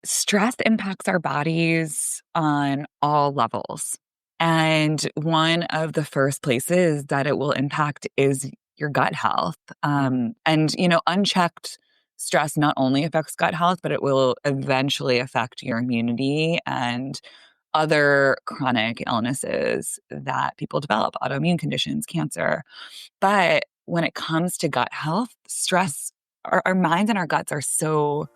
Stress impacts our bodies on all levels. And one of the first places that it will impact is your gut health. Unchecked stress not only affects gut health, but it will eventually affect your immunity and other chronic illnesses that people develop, autoimmune conditions, cancer. But when it comes to gut health, stress, our minds and our guts are so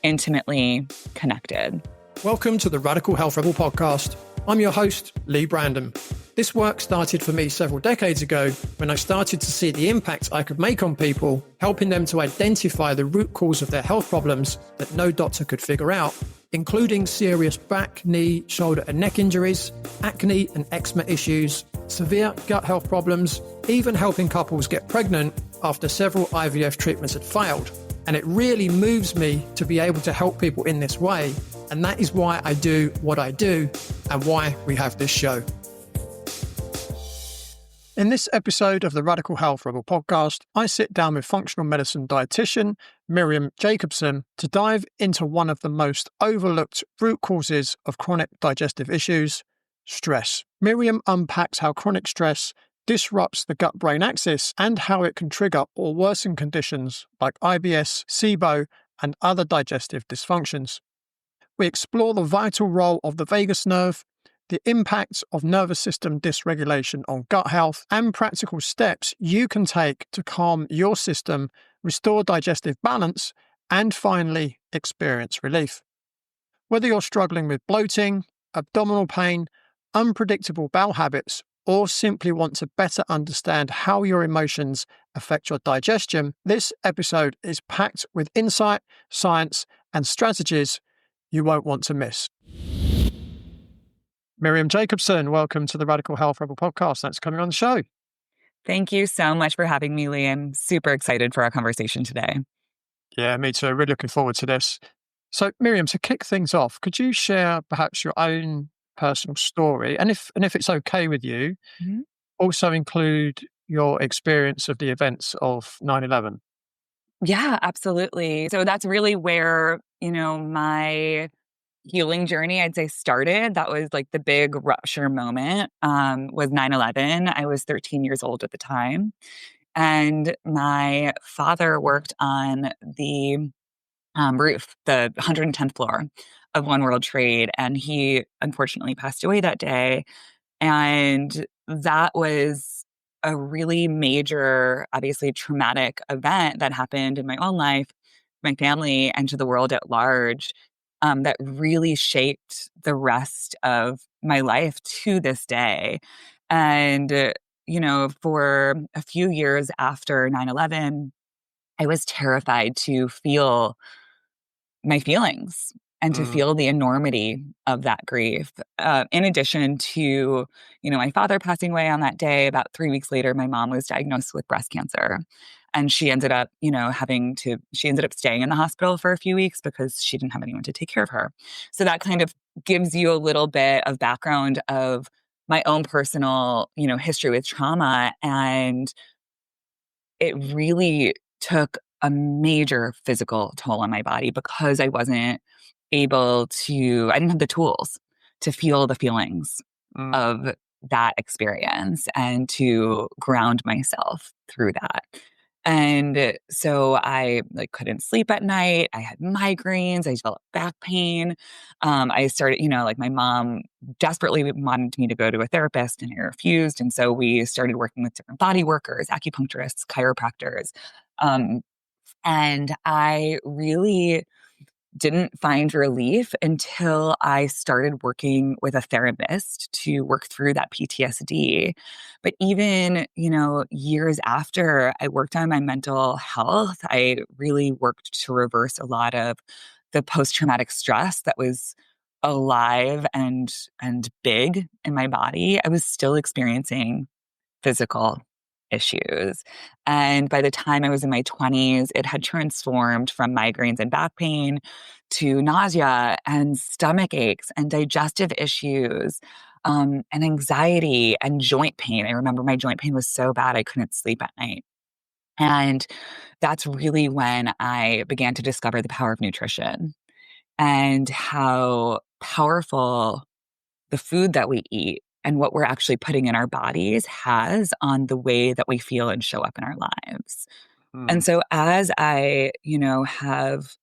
intimately connected. Welcome to the Radical Health Rebel podcast. I'm your host, Lee Brandon. This work started for me several decades ago when I started to see the impact I could make on people, helping them to identify the root cause of their health problems that no doctor could figure out, including serious back, knee, shoulder and neck injuries, acne and eczema issues, severe gut health problems, even helping couples get pregnant after several IVF treatments had failed. And it really moves me to be able to help people in this way. And that is why I do what I do and why we have this show. In this episode of the Radical Health Rebel podcast, I sit down with functional medicine dietitian Miriam Jacobson to dive into one of the most overlooked root causes of chronic digestive issues, stress. Miriam unpacks how chronic stress disrupts the gut-brain axis and how it can trigger or worsen conditions like IBS, SIBO, and other digestive dysfunctions. We explore the vital role of the vagus nerve, the impacts of nervous system dysregulation on gut health, and practical steps you can take to calm your system, restore digestive balance, and finally experience relief. Whether you're struggling with bloating, abdominal pain, unpredictable bowel habits, or simply want to better understand how your emotions affect your digestion, this episode is packed with insight, science, and strategies you won't want to miss. Miriam Jacobson, welcome to the Radical Health Rebel podcast. Thanks for coming on the show. Thank you so much for having me, Lee. I'm super excited for our conversation today. Yeah, me too. Really looking forward to this. So, Miriam, to kick things off, could you share perhaps your own personal story, and if it's okay with you, also include your experience of the events of 9/11? Yeah, absolutely. So that's really where, my healing journey, I'd say, started. That was like the big rupture moment, was 9/11. I was 13 years old at the time. And my father worked on the roof, the 110th floor of One World Trade. And he unfortunately passed away that day. And that was a really major, obviously traumatic event that happened in my own life, my family, and to the world at large, that really shaped the rest of my life to this day. And, for a few years after 9/11, I was terrified to feel my feelings and to feel the enormity of that grief. In addition to, my father passing away on that day, about 3 weeks later, my mom was diagnosed with breast cancer. And she ended up, she ended up staying in the hospital for a few weeks because she didn't have anyone to take care of her. So that kind of gives you a little bit of background of my own personal, history with trauma. And it really took a major physical toll on my body because I wasn't able to, I didn't have the tools to feel the feelings of that experience and to ground myself through that. And so I couldn't sleep at night. I had migraines. I developed back pain. I started, my mom desperately wanted me to go to a therapist and I refused. And so we started working with different body workers, acupuncturists, chiropractors. And I really didn't find relief until I started working with a therapist to work through that PTSD. But even, years after I worked on my mental health, I really worked to reverse a lot of the post-traumatic stress that was alive and big in my body. I was still experiencing physical issues. And by the time I was in my 20s, it had transformed from migraines and back pain to nausea and stomach aches and digestive issues, and anxiety and joint pain. I remember my joint pain was so bad I couldn't sleep at night. And that's really when I began to discover the power of nutrition and how powerful the food that we eat and what we're actually putting in our bodies has on the way that we feel and show up in our lives. And Mm. so as I, have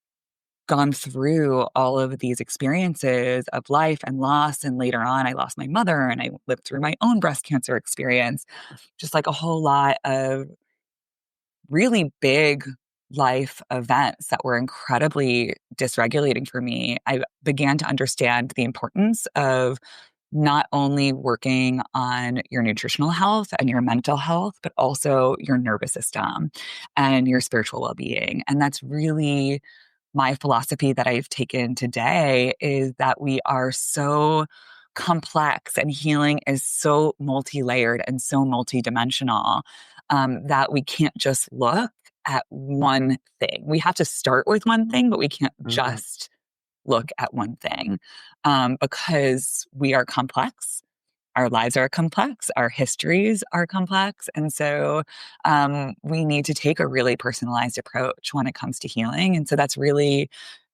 gone through all of these experiences of life and loss, and later on I lost my mother and I lived through my own breast cancer experience, just like a whole lot of really big life events that were incredibly dysregulating for me, I began to understand the importance of not only working on your nutritional health and your mental health, but also your nervous system and your spiritual well being. And that's really my philosophy that I've taken today, is that we are so complex and healing is so multi-layered and so multi-dimensional, that we can't just look at one thing. We have to start with one thing, but we can't Mm. just look at one thing, because we are complex. Our lives are complex, our histories are complex. And so we need to take a really personalized approach when it comes to healing. And so that's really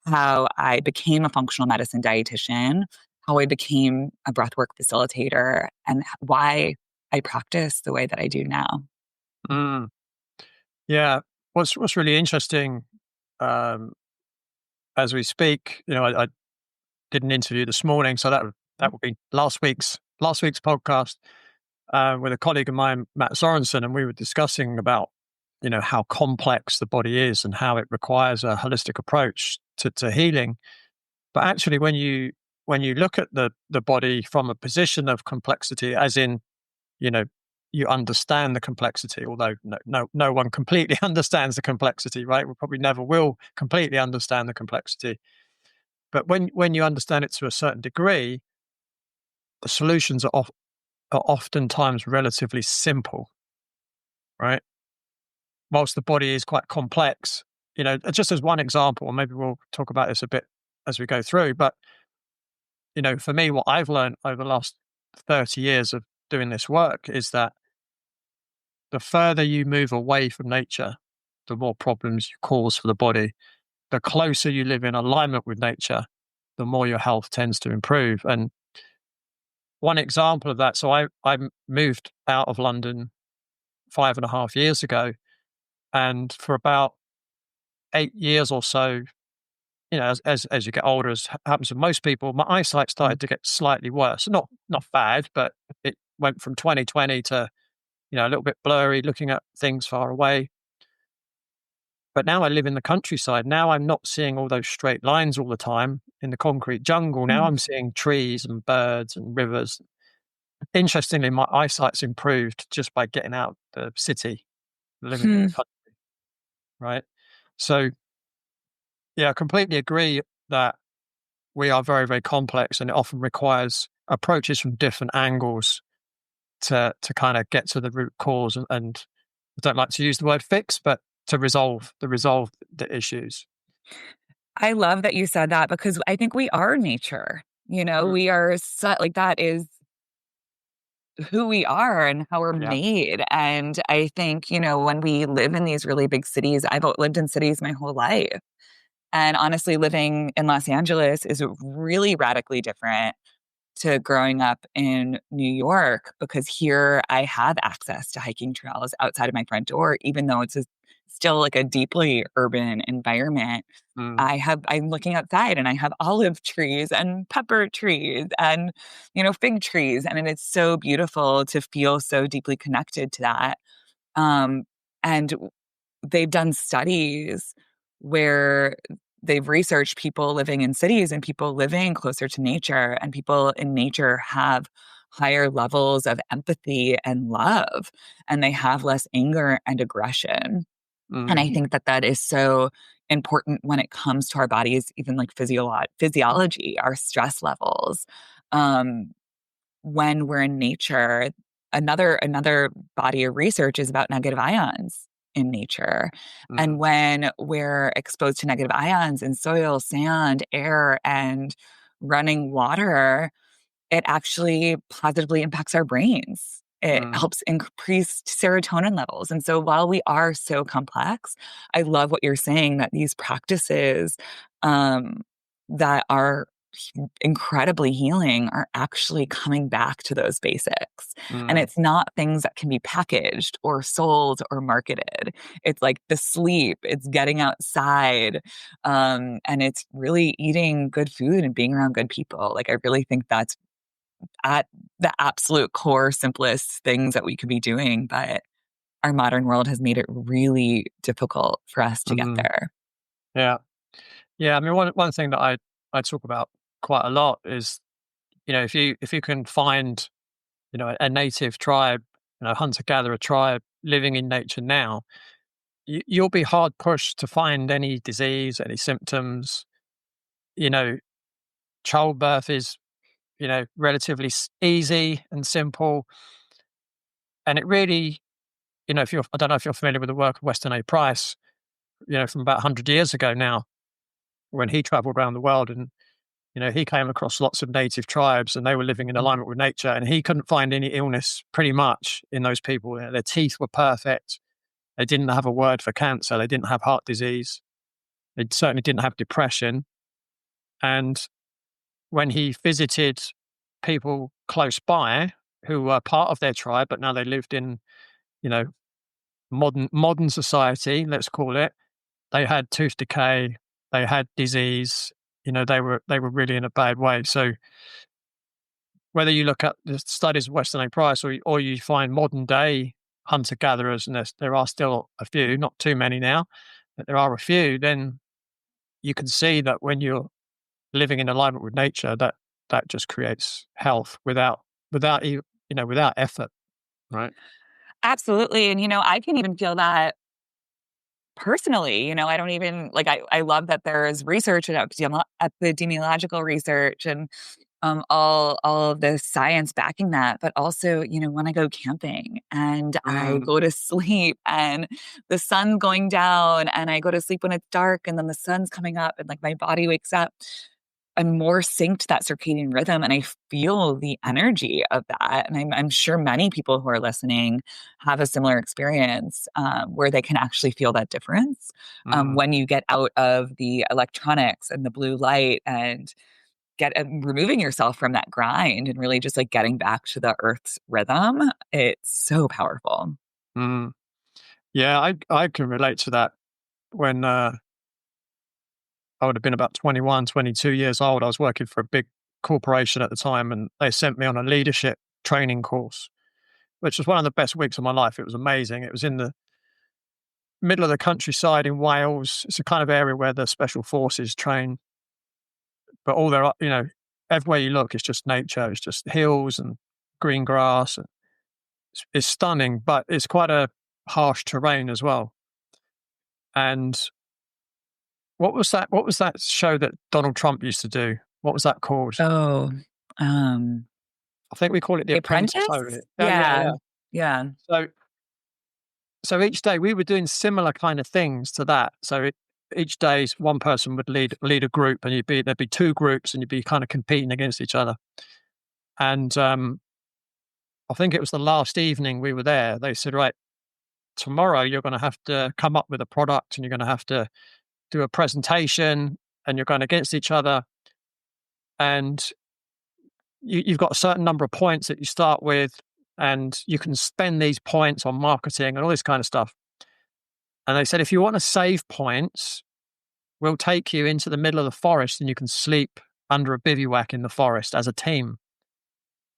how I became a functional medicine dietitian, how I became a breathwork facilitator, and why I practice the way that I do now. Mm. Yeah. What's really interesting, um, as we speak, I did an interview this morning, so that would be last week's podcast, with a colleague of mine, Matt Sorensen, and we were discussing about how complex the body is and how it requires a holistic approach to healing. But actually, when you look at the body from a position of complexity, as in you know you understand the complexity, although no one completely understands the complexity, right? We probably never will completely understand the complexity, but when you understand it to a certain degree, the solutions are oftentimes relatively simple, right? Whilst the body is quite complex, just as one example, and maybe we'll talk about this a bit as we go through, but for me, what I've learned over the last 30 years of doing this work is that the further you move away from nature, the more problems you cause for the body. The closer you live in alignment with nature, the more your health tends to improve. And one example of that, so I moved out of London 5.5 years ago, and for about 8 years or so, as you get older, as happens with most people, my eyesight Mm. started to get slightly worse. Not bad, but it went from 20/20 to a little bit blurry, looking at things far away. But now I live in the countryside. Now I'm not seeing all those straight lines all the time in the concrete jungle. Now Mm. I'm seeing trees and birds and rivers. Interestingly, my eyesight's improved just by getting out the city, living in the Hmm. country, right? So, yeah, I completely agree that we are very, very complex, and it often requires approaches from different angles to kind of get to the root cause, and I don't like to use the word fix, but to resolve the issues. I love that you said that, because I think we are nature. Mm. We are like that is who we are and how we're Yeah. made. And I think, when we live in these really big cities, I've lived in cities my whole life. And honestly, living in Los Angeles is really radically different to growing up in New York, because here I have access to hiking trails outside of my front door, even though still like a deeply urban environment. Mm. I'm looking outside and I have olive trees and pepper trees and, fig trees. And it's so beautiful to feel so deeply connected to that. Um, and they've done studies where they've researched people living in cities and people living closer to nature, and people in nature have higher levels of empathy and love, and they have less anger and aggression. And Mm. I think that that is so important when it comes to our bodies, even like physiology, our stress levels. Um, when we're in nature, another body of research is about negative ions in nature. And Mm. when we're exposed to negative ions in soil, sand, air, and running water, it actually positively impacts our brains. It Mm. helps increase serotonin levels. And so while we are so complex, I love what you're saying, that these practices, um, that are incredibly healing are actually coming back to those basics. And Mm, it's not things that can be packaged or sold or marketed. It's like the sleep, it's getting outside, and it's really eating good food and being around good people. Like, I really think that's at the absolute core, simplest things that we could be doing. But our modern world has made it really difficult for us to get mm, there. yeah. Yeah. I mean, one thing that I talk about quite a lot is, if you can find, a native tribe, hunter gatherer tribe living in nature now, you'll be hard pushed to find any disease, any symptoms. You know, childbirth is, relatively easy and simple. And it really, if you're, I don't know if you're familiar with the work of Weston A. Price, from about 100 years ago now, when he traveled around the world and, he came across lots of native tribes and they were living in alignment with nature and he couldn't find any illness pretty much in those people. Their teeth were perfect. They didn't have a word for cancer. They didn't have heart disease. They certainly didn't have depression. And when he visited people close by who were part of their tribe, but now they lived in, you know, modern society, let's call it, they had tooth decay, they had disease, they were really in a bad way. So whether you look at the studies of Weston A. Price or you find modern day hunter gatherers, and there are still a few, not too many now, but there are a few, then you can see that when you're living in alignment with nature, that just creates health without effort, right? Absolutely. And, I can even feel that personally. I don't even like, I love that there's research and epidemiological research and all of the science backing that. But also, when I go camping and I Mm, go to sleep and the sun's going down and I go to sleep when it's dark and then the sun's coming up and like my body wakes up, I'm more synced to that circadian rhythm and I feel the energy of that. And I'm sure many people who are listening have a similar experience, where they can actually feel that difference, mm, when you get out of the electronics and the blue light and removing yourself from that grind and really just like getting back to the earth's rhythm. It's so powerful. mm. Yeah, I can relate to that. When I would have been about 21, 22 years old, I was working for a big corporation at the time, and they sent me on a leadership training course, which was one of the best weeks of my life. It was amazing. It was in the middle of the countryside in Wales. It's a kind of area where the special forces train, but all there are, everywhere you look, it's just nature. It's just hills and green grass. And it's stunning, but it's quite a harsh terrain as well. And what was that? What was that show that Donald Trump used to do? What was that called? Oh, um, I think we call it The The Apprentice over Apprentice? here. Oh, yeah, Yeah. yeah. Yeah. So so each day we were doing similar kind of things to that. So each day one person would lead a group, and there'd be two groups, and you'd be kind of competing against each other. And I think it was the last evening we were there. They said, right, tomorrow you're going to have to come up with a product, and you're going to have to do a presentation, and you're going against each other, and you've got a certain number of points that you start with, and you can spend these points on marketing and all this kind of stuff. And they said, if you want to save points, we'll take you into the middle of the forest and you can sleep under a bivouac in the forest as a team.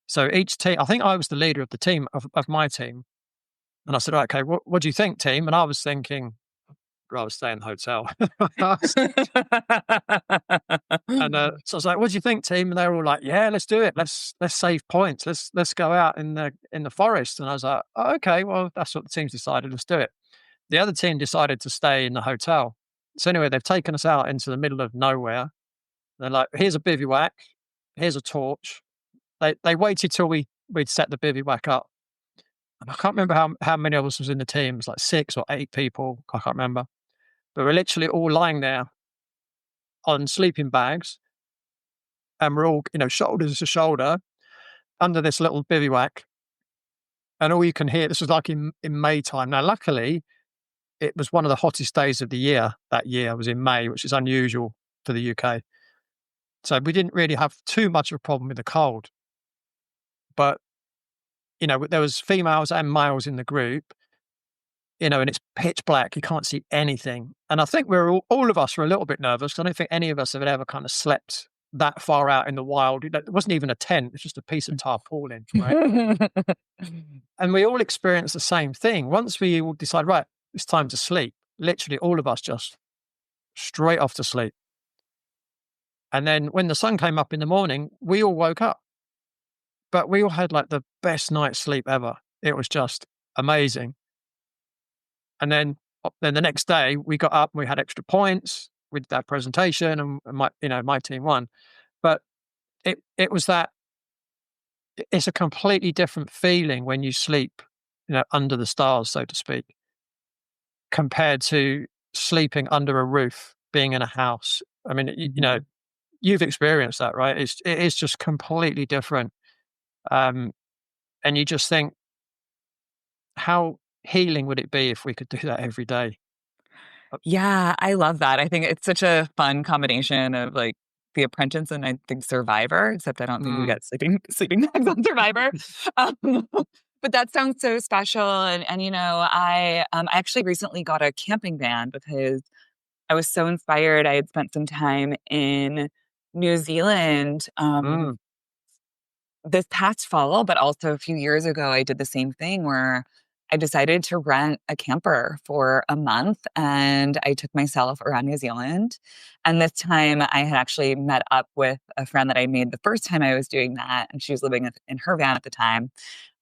So each team, I think I was the leader of the team, of my team. And I said, okay, what do you think, team? And I was thinking, I'd rather stay in the hotel. And so I was like, "What do you think, team?" And they were all like, "Yeah, let's do it. Let's save points. Let's go out in the forest." And I was like, oh, "Okay, well, that's what the team's decided. Let's do it." The other team decided to stay in the hotel. So anyway, they've taken us out into the middle of nowhere. They're like, "Here's a bivouac. Here's a torch." They waited till we'd set the bivouac up. And I can't remember how many of us was in the team. It was like 6 or 8 people. I can't remember. But we're literally all lying there on sleeping bags, and we're all, shoulders to shoulder under this little bivouac, and all you can hear, this was like in May time. Now, luckily, it was one of the hottest days of the year. That year was in May, which is unusual for the UK. So we didn't really have too much of a problem with the cold. But, there was females and males in the group, and it's pitch black. You can't see anything. And I think we're all of us were a little bit nervous. I don't think any of us have ever kind of slept that far out in the wild. It wasn't even a tent. It's just a piece of tarpaulin, right? And we all experienced the same thing. Once we all decide, right, it's time to sleep, literally all of us just straight off to sleep. And then when the sun came up in the morning, we all woke up. But we all had like the best night's sleep ever. It was just amazing. And then the next day we got up and we had extra points with that presentation, and my team won. But it was that it's a completely different feeling when you sleep, under the stars, so to speak, compared to sleeping under a roof, being in a house. I mean, you've experienced that, right? It is just completely different. And you just think, how healing would it be if we could do that every day? Yeah, I love that. I think it's such a fun combination of like The Apprentice and I think Survivor, except I don't think we Mm. get sleeping bags on Survivor. Um, but that sounds so special. And I actually recently got a camping van because I was so inspired. I had spent some time in New Zealand Mm. this past fall, but also a few years ago, I did the same thing where I decided to rent a camper for a month and I took myself around New Zealand. And this time I had actually met up with a friend that I made the first time I was doing that. And she was living in her van at the time.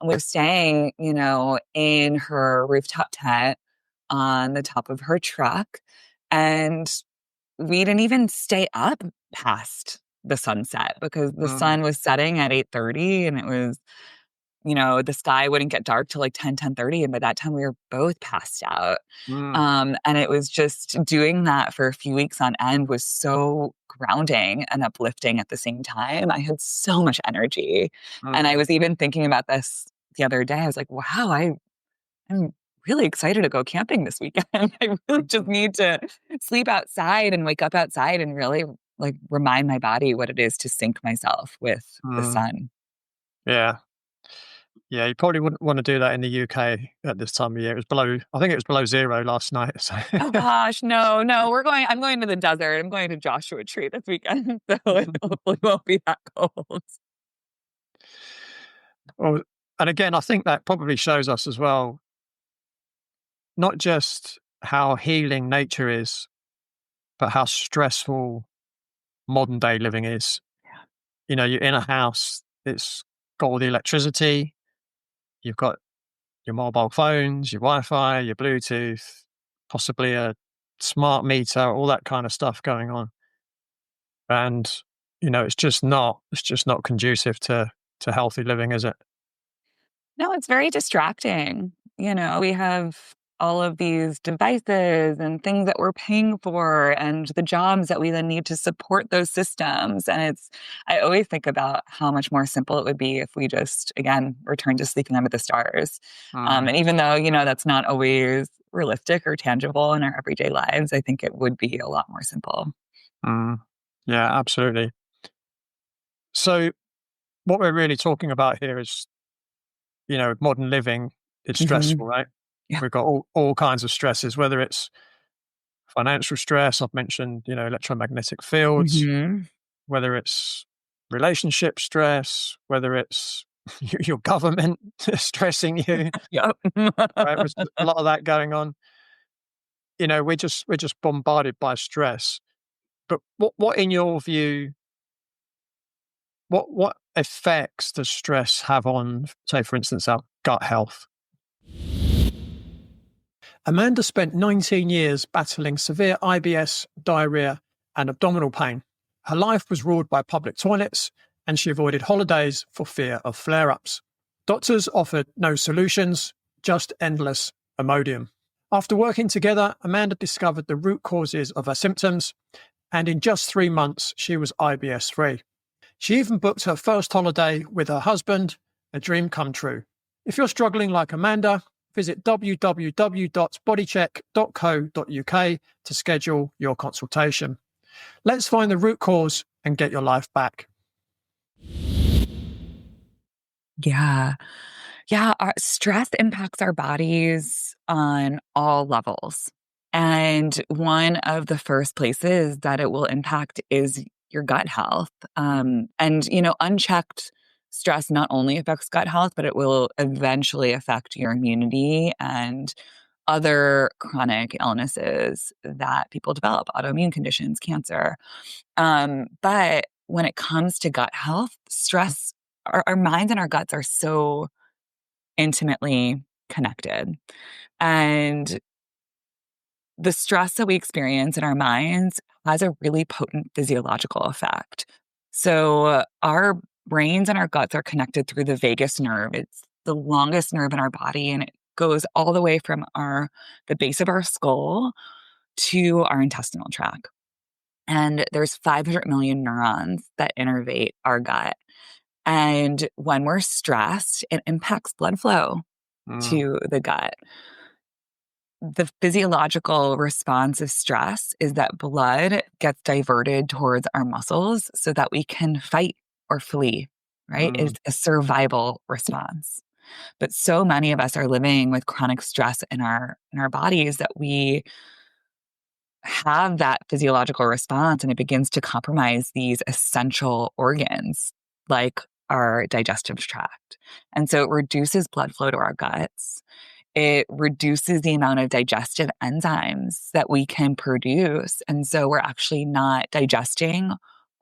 And we were staying, in her rooftop tent on the top of her truck. And we didn't even stay up past the sunset because the Mm. sun was setting at 8:30 and it was, the sky wouldn't get dark till like 10:30. And by that time we were both passed out. Mm. And it was just doing that for a few weeks on end was so grounding and uplifting at the same time. I had so much energy. And I Mm. was even thinking about this the other day. I was like, wow, I'm really excited to go camping this weekend. I really just need to sleep outside and wake up outside and really like remind my body what it is to sync myself with the Mm. sun. Yeah. Yeah, you probably wouldn't want to do that in the UK at this time of year. I think it was below zero last night. So. Oh gosh, no, I'm going to the desert. I'm going to Joshua Tree this weekend. So it hopefully won't be that cold. Well, and again, I think that probably shows us as well, not just how healing nature is, but how stressful modern day living is. You're in a house, it's got all the electricity, you've got your mobile phones, your Wi-Fi, your Bluetooth, possibly a smart meter, all that kind of stuff going on. And, it's just not conducive to healthy living, is it? No, it's very distracting. We have all of these devices and things that we're paying for and the jobs that we then need to support those systems. And I always think about how much more simple it would be if we just, again, return to sleeping under the stars. Mm. And even though, that's not always realistic or tangible in our everyday lives, I think it would be a lot more simple. Mm. Yeah, absolutely. So what we're really talking about here is, modern living. It's Hmm. stressful, right? Yeah. We've got all kinds of stresses, whether it's financial stress, I've mentioned, electromagnetic fields, Hmm. whether it's relationship stress, whether it's your government stressing you, Yep. right? There's a lot of that going on. We're just bombarded by stress. But what in your view, what effects does stress have on, say, for instance, our gut health? Amanda spent 19 years battling severe IBS, diarrhea, and abdominal pain. Her life was ruled by public toilets, and she avoided holidays for fear of flare ups. Doctors offered no solutions, just endless Imodium. After working together, Amanda discovered the root causes of her symptoms, and in just 3 months, she was IBS free. She even booked her first holiday with her husband, a dream come true. If you're struggling like Amanda, visit www.bodycheck.co.uk to schedule your consultation. Let's find the root cause and get your life back? Yeah. Yeah. Our stress impacts our bodies on all levels. And one of the first places that it will impact is your gut health. Unchecked stress not only affects gut health, but it will eventually affect your immunity and other chronic illnesses that people develop, autoimmune conditions, cancer. But when it comes to gut health, stress, our minds and our guts are so intimately connected. And the stress that we experience in our minds has a really potent physiological effect. So our brains and our guts are connected through the vagus nerve. It's the longest nerve in our body, and it goes all the way from the base of our skull to our intestinal tract. And there's 500 million neurons that innervate our gut. And when we're stressed, it impacts blood flow Mm, to the gut. The physiological response of stress is that blood gets diverted towards our muscles so that we can fight or flee, right? mm, It's a survival response. But so many of us are living with chronic stress in our bodies that we have that physiological response, and it begins to compromise these essential organs like our digestive tract. And so it reduces blood flow to our guts. It reduces the amount of digestive enzymes that we can produce. And so we're actually not digesting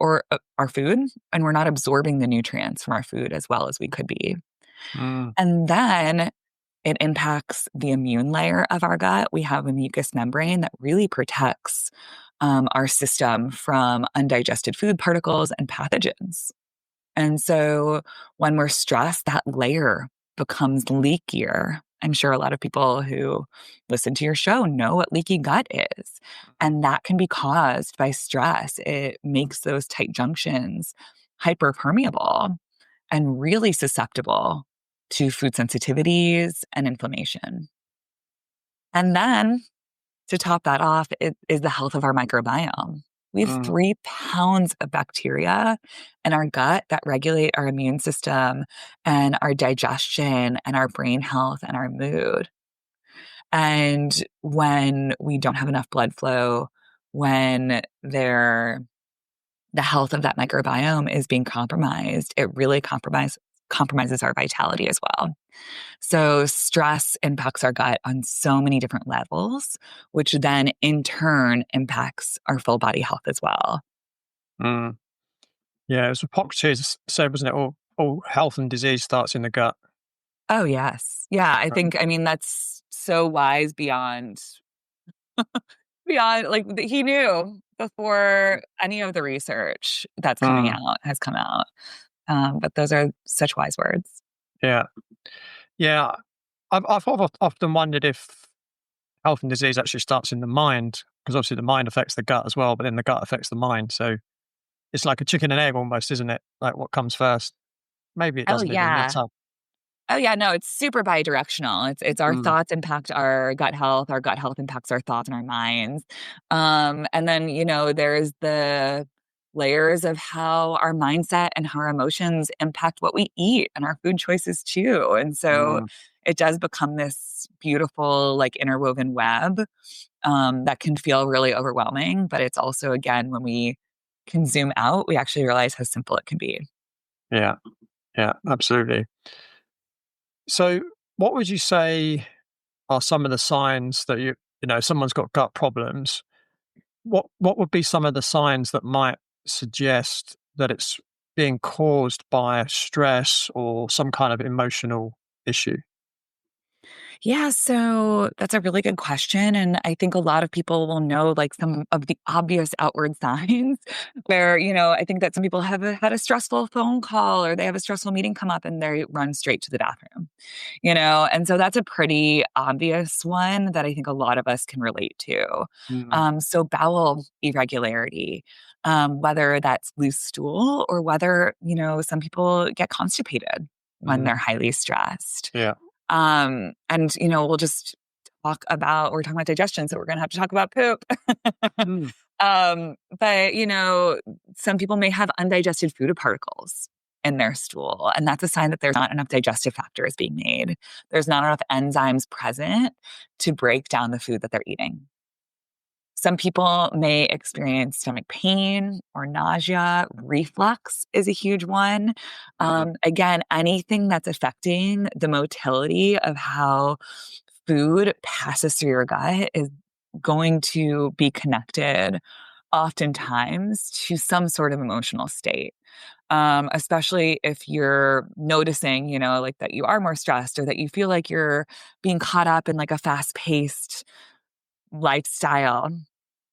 our food, and we're not absorbing the nutrients from our food as well as we could be. mm, And then it impacts the immune layer of our gut. We have a mucous membrane that really protects our system from undigested food particles and pathogens. And so when we're stressed, that layer becomes leakier. I'm sure a lot of people who listen to your show know what leaky gut is. And that can be caused by stress. It makes those tight junctions hyperpermeable and really susceptible to food sensitivities and inflammation. And then to top that off is the health of our microbiome. We have mm, 3 pounds of bacteria in our gut that regulate our immune system and our digestion and our brain health and our mood. And when we don't have enough blood flow, when the health of that microbiome is being compromised, it really compromises our vitality as well. So stress impacts our gut on so many different levels, which then in turn impacts our full body health as well. mm. Yeah, it was Hippocrates said, wasn't it? All health and disease starts in the gut. Oh, yes. Yeah, I mean, that's so wise beyond like he knew before any of the research that's coming Mm, out has come out. But those are such wise words. yeah, yeah. I've often wondered if health and disease actually starts in the mind, because obviously the mind affects the gut as well, but then the gut affects the mind. So it's like a chicken and egg almost, isn't it? Like what comes first? Maybe it Oh, doesn't even yeah. matter. Oh yeah, no, it's super bidirectional. It's our Mm, thoughts impact our gut health impacts our thoughts and our minds. And then, there's the layers of how our mindset and how our emotions impact what we eat and our food choices too. And so mm, it does become this beautiful, like interwoven web that can feel really overwhelming. But it's also, again, when we can zoom out, we actually realize how simple it can be. yeah, yeah, absolutely. So, what would you say are some of the signs that someone's got gut problems? What would be some of the signs that might suggest that it's being caused by stress or some kind of emotional issue? Yeah, so that's a really good question. And I think a lot of people will know like some of the obvious outward signs where, I think that some people have had a stressful phone call or they have a stressful meeting come up and they run straight to the bathroom, and so that's a pretty obvious one that I think a lot of us can relate to. Mm, So bowel irregularity. Whether that's loose stool or whether, some people get constipated when they're mm, highly stressed. yeah. And, we'll just we're talking about digestion, so we're going to have to talk about poop. Mm. But, some people may have undigested food particles in their stool, and that's a sign that there's not enough digestive factors being made. There's not enough enzymes present to break down the food that they're eating. Some people may experience stomach pain or nausea. Reflux is a huge one. Mm. Again, anything that's affecting the motility of how food passes through your gut is going to be connected oftentimes to some sort of emotional state. Especially if you're noticing, like that you are more stressed or that you feel like you're being caught up in like a fast paced lifestyle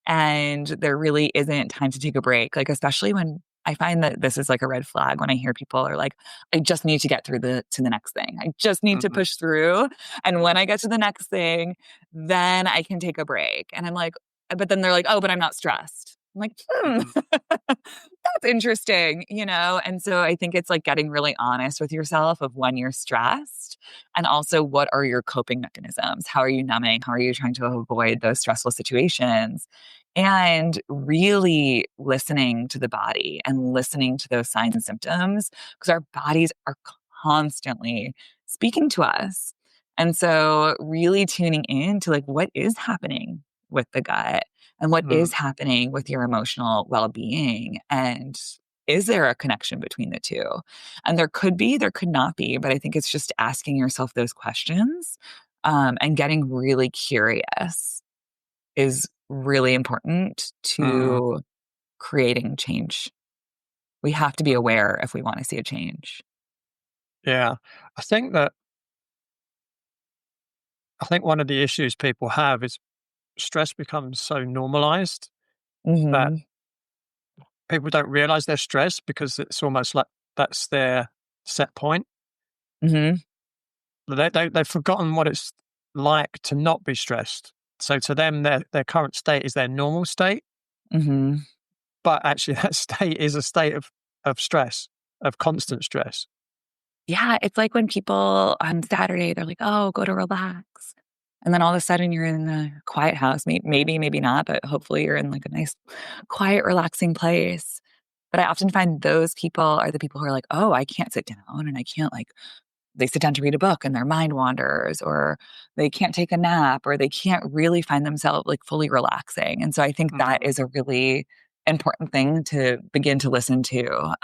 and there really isn't time to take a break. Like, especially when I find that this is like a red flag when I hear people are like, I just need to get through to the next thing. I just need to Mhm. push through. And when I get to the next thing, then I can take a break. And I'm like, but then they're like, oh, but I'm not stressed. I'm like, Mhm. that's interesting, And so I think it's like getting really honest with yourself of when you're stressed and also what are your coping mechanisms? How are you numbing? How are you trying to avoid those stressful situations? And really listening to the body and listening to those signs and symptoms because our bodies are constantly speaking to us. And so really tuning in to like what is happening with the gut and what is Mm. happening with your emotional well-being and is there a connection between the two? And there could be, there could not be, but I think it's just asking yourself those questions and getting really curious is really important Mm. to creating change. We have to be aware if we want to see a change. Yeah. I think that I think one of the issues people have is stress becomes so normalized that Hmm. people don't realize they're stressed because it's almost like that's their set point. Hmm. They've forgotten what it's like to not be stressed. So to them, their current state is their normal state, Hmm. but actually that state is a state of stress, of constant stress. Yeah, it's like when people on Saturday, they're like, oh, go to relax. And then all of a sudden you're in a quiet house, maybe, maybe not, but hopefully you're in like a nice, quiet, relaxing place. But I often find those people are the people who are like, oh, I can't sit down and I can't like, they sit down to read a book and their mind wanders, or they can't take a nap, or they can't really find themselves like fully relaxing. And so I think that Mhm. is a really important thing to begin to listen to.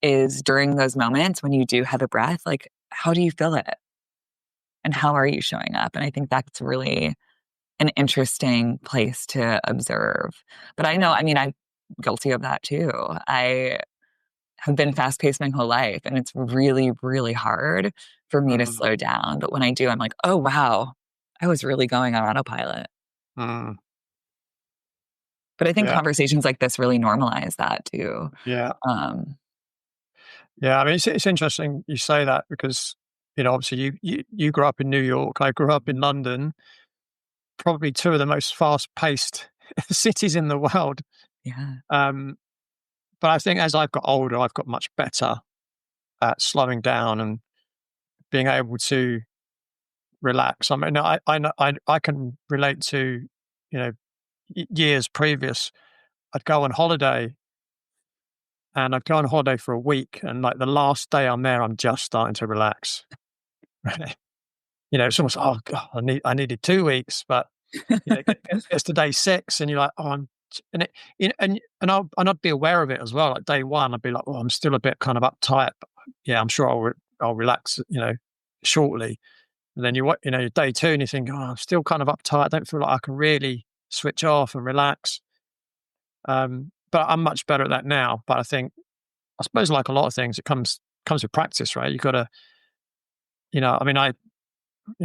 Is during those moments when you do have a breath, like how do you feel it? And how are you showing up? And I think that's really an interesting place to observe. But I know, I mean, I'm guilty of that too. I have been fast paced my whole life, and it's really, really hard for me to Mhm. slow down. But when I do, I'm like, oh, wow, I was really going on autopilot. Mm. But I think Yeah. conversations like this really normalize that too. Yeah. Um, Yeah. I mean, it's interesting you say that because, obviously you grew up in New York. I grew up in London, probably two of the most fast paced cities in the world. yeah. Um, but I think as I've got older, I've got much better at slowing down and being able to relax. I mean, I can relate to, years previous. I'd go on holiday and I'd go on holiday for a week, and like the last day I'm there, I'm just starting to relax. It's almost oh god, I needed 2 weeks, but gets to day six, and you're like, oh, and it, and I'd be aware of it as well. Like day one, I'd be like, oh, I'm still a bit kind of uptight, but yeah, I'm sure I'll relax, shortly. And then day two, and you think, oh, I'm still kind of uptight. I don't feel like I can really switch off and relax. But I'm much better at that now. But I suppose, like a lot of things, it comes with practice, right? You got to, I mean, I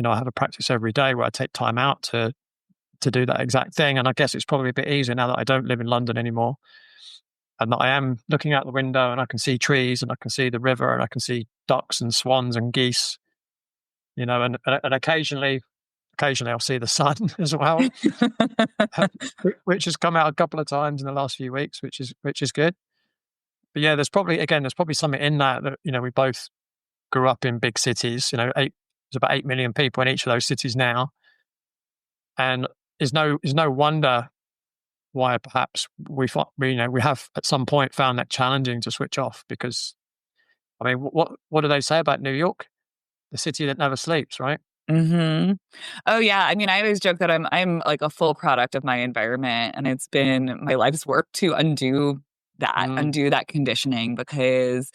have a practice every day where I take time out to do that exact thing. And I guess it's probably a bit easier now that I don't live in London anymore, and that I am looking out the window and I can see trees and I can see the river and I can see ducks and swans and geese, and occasionally I'll see the sun as well, which has come out a couple of times in the last few weeks, which is good. But yeah, there's probably something in that we both grew up in big cities. There's about 8 million people in each of those cities now. And is no wonder why perhaps we have at some point found that challenging to switch off, because I mean, what do they say about New York? The city that never sleeps, right? Mhm. Oh, yeah. I mean, I always joke that I'm like a full product of my environment, and it's been my life's work to Mm, undo that conditioning, because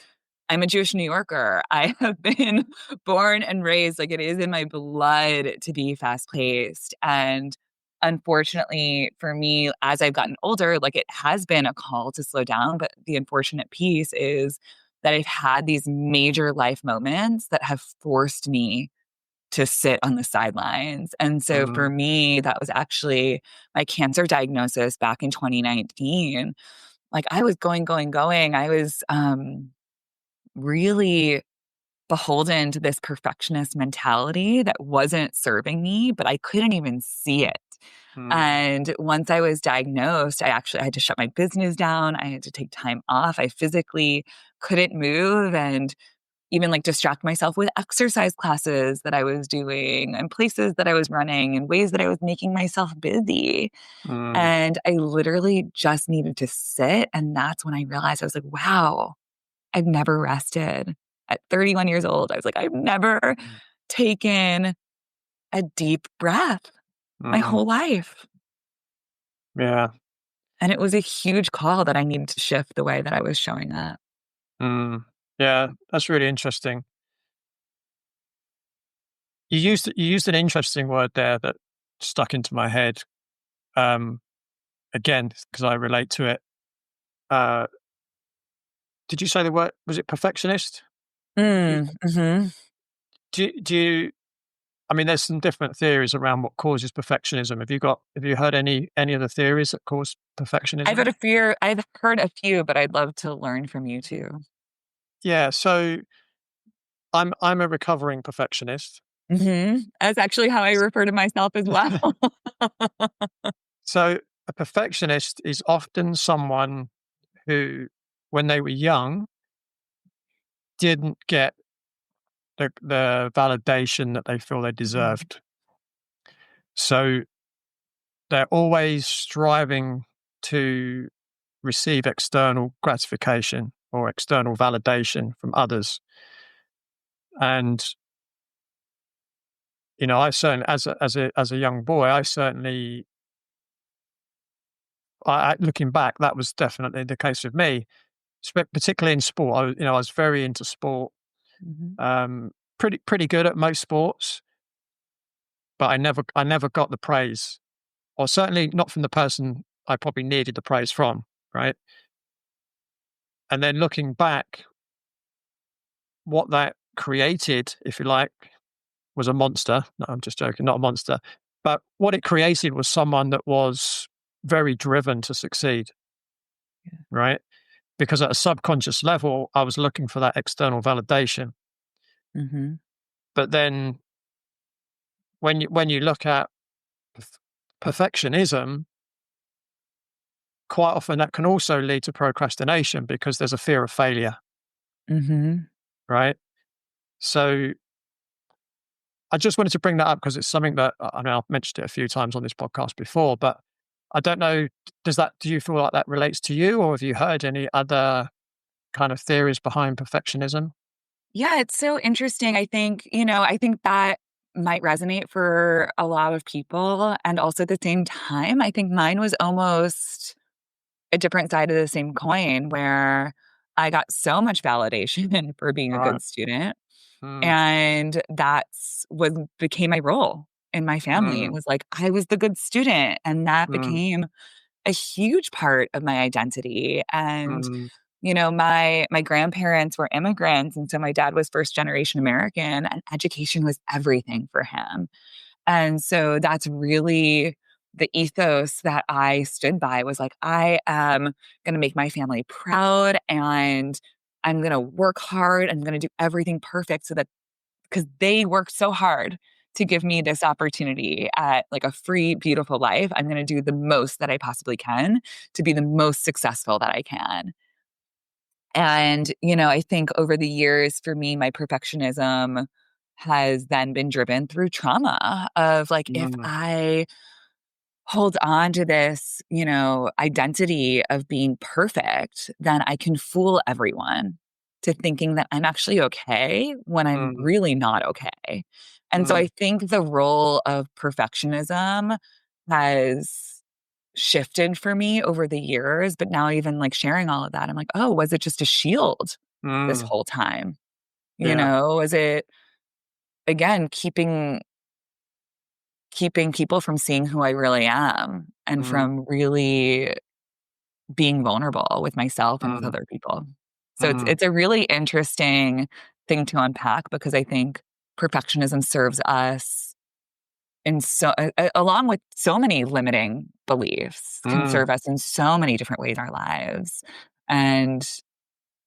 I'm a Jewish New Yorker. I have been born and raised, like, it is in my blood to be fast-paced, and unfortunately for me, as I've gotten older, like, it has been a call to slow down, but the unfortunate piece is that I've had these major life moments that have forced me to sit on the sidelines. And so for mm, me, that was actually my cancer diagnosis back in 2019. Like, I was going, going, going. I was really beholden to this perfectionist mentality that wasn't serving me, but I couldn't even see it. mm, And once I was diagnosed, I had to shut my business down. I had to take time off. I physically couldn't move. And even like distract myself with exercise classes that I was doing and places that I was running and ways that I was making myself busy. mm, And I literally just needed to sit. And that's when I realized, I was like, wow, I've never rested. At 31 years old, I was like, I've never taken a deep breath my mm. whole life. Yeah. And it was a huge call that I needed to shift the way that I was showing up. Mm. Yeah, that's really interesting. You used an interesting word there that stuck into my head. Um, Again, because I relate to it. Uh, did you say the word? Was it perfectionist? You, Mhm. do you? I mean, there's some different theories around what causes perfectionism. Have you heard any of the theories that cause perfectionism? I've heard a few, but I'd love to learn from you too. Yeah. So I'm a recovering perfectionist. That's actually how I refer to myself as well. So a perfectionist is often someone who, when they were young, didn't get the validation that they feel they Mhm, deserved. So they're always striving to receive external gratification or external validation from others. And I certainly, as a young boy, I certainly, looking back, that was definitely the case with me, particularly in sport. I was very into sport, mhm, um, pretty good at most sports, but I never got the praise, or certainly not from the person I probably needed the praise from, right? And then looking back, what that created, if you like, was a monster. No, I'm just joking, not a monster. But what it created was someone that was very driven to succeed, yeah, right? Because at a subconscious level, I was looking for that external validation. mhm, But then when you look at perf- perfectionism, quite often that can also lead to procrastination because there's a fear of failure, mhm. right? So I just wanted to bring that up because it's something that I mean, I've mentioned it a few times on this podcast before, but I don't know, do you feel like that relates to you, or have you heard any other kind of theories behind perfectionism? Yeah, it's so interesting. I think that might resonate for a lot of people, and also at the same time, I think mine was almost a different side of the same coin, where I got so much validation for being a Right. good student. Mm, And that's what became my role in my family. It mm, was like I was the good student, and that mm, became a huge part of my identity. And mm, my grandparents were immigrants, and so my dad was first generation American, and education was everything for him. And so that's really the ethos that I stood by, was like, I am going to make my family proud, and I'm going to work hard. I'm going to do everything perfect, so that, because they worked so hard to give me this opportunity at like a free, beautiful life, I'm going to do the most that I possibly can to be the most successful that I can. And I think over the years for me, my perfectionism has then been driven through trauma of like, if Mm, I hold on to this, identity of being perfect, then I can fool everyone to thinking that I'm actually okay when I'm mm, really not okay. And so mm, I think the role of perfectionism has shifted for me over the years, but now even like sharing all of that, I'm like, oh, was it just a shield this mm. whole time? Yeah. Was it again keeping people from seeing who I really am and Mm, from really being vulnerable with myself and with mm, other people. So it's mm, it's a really interesting thing to unpack because I think perfectionism serves us in along with so many limiting beliefs can mm, serve us in so many different ways in our lives. And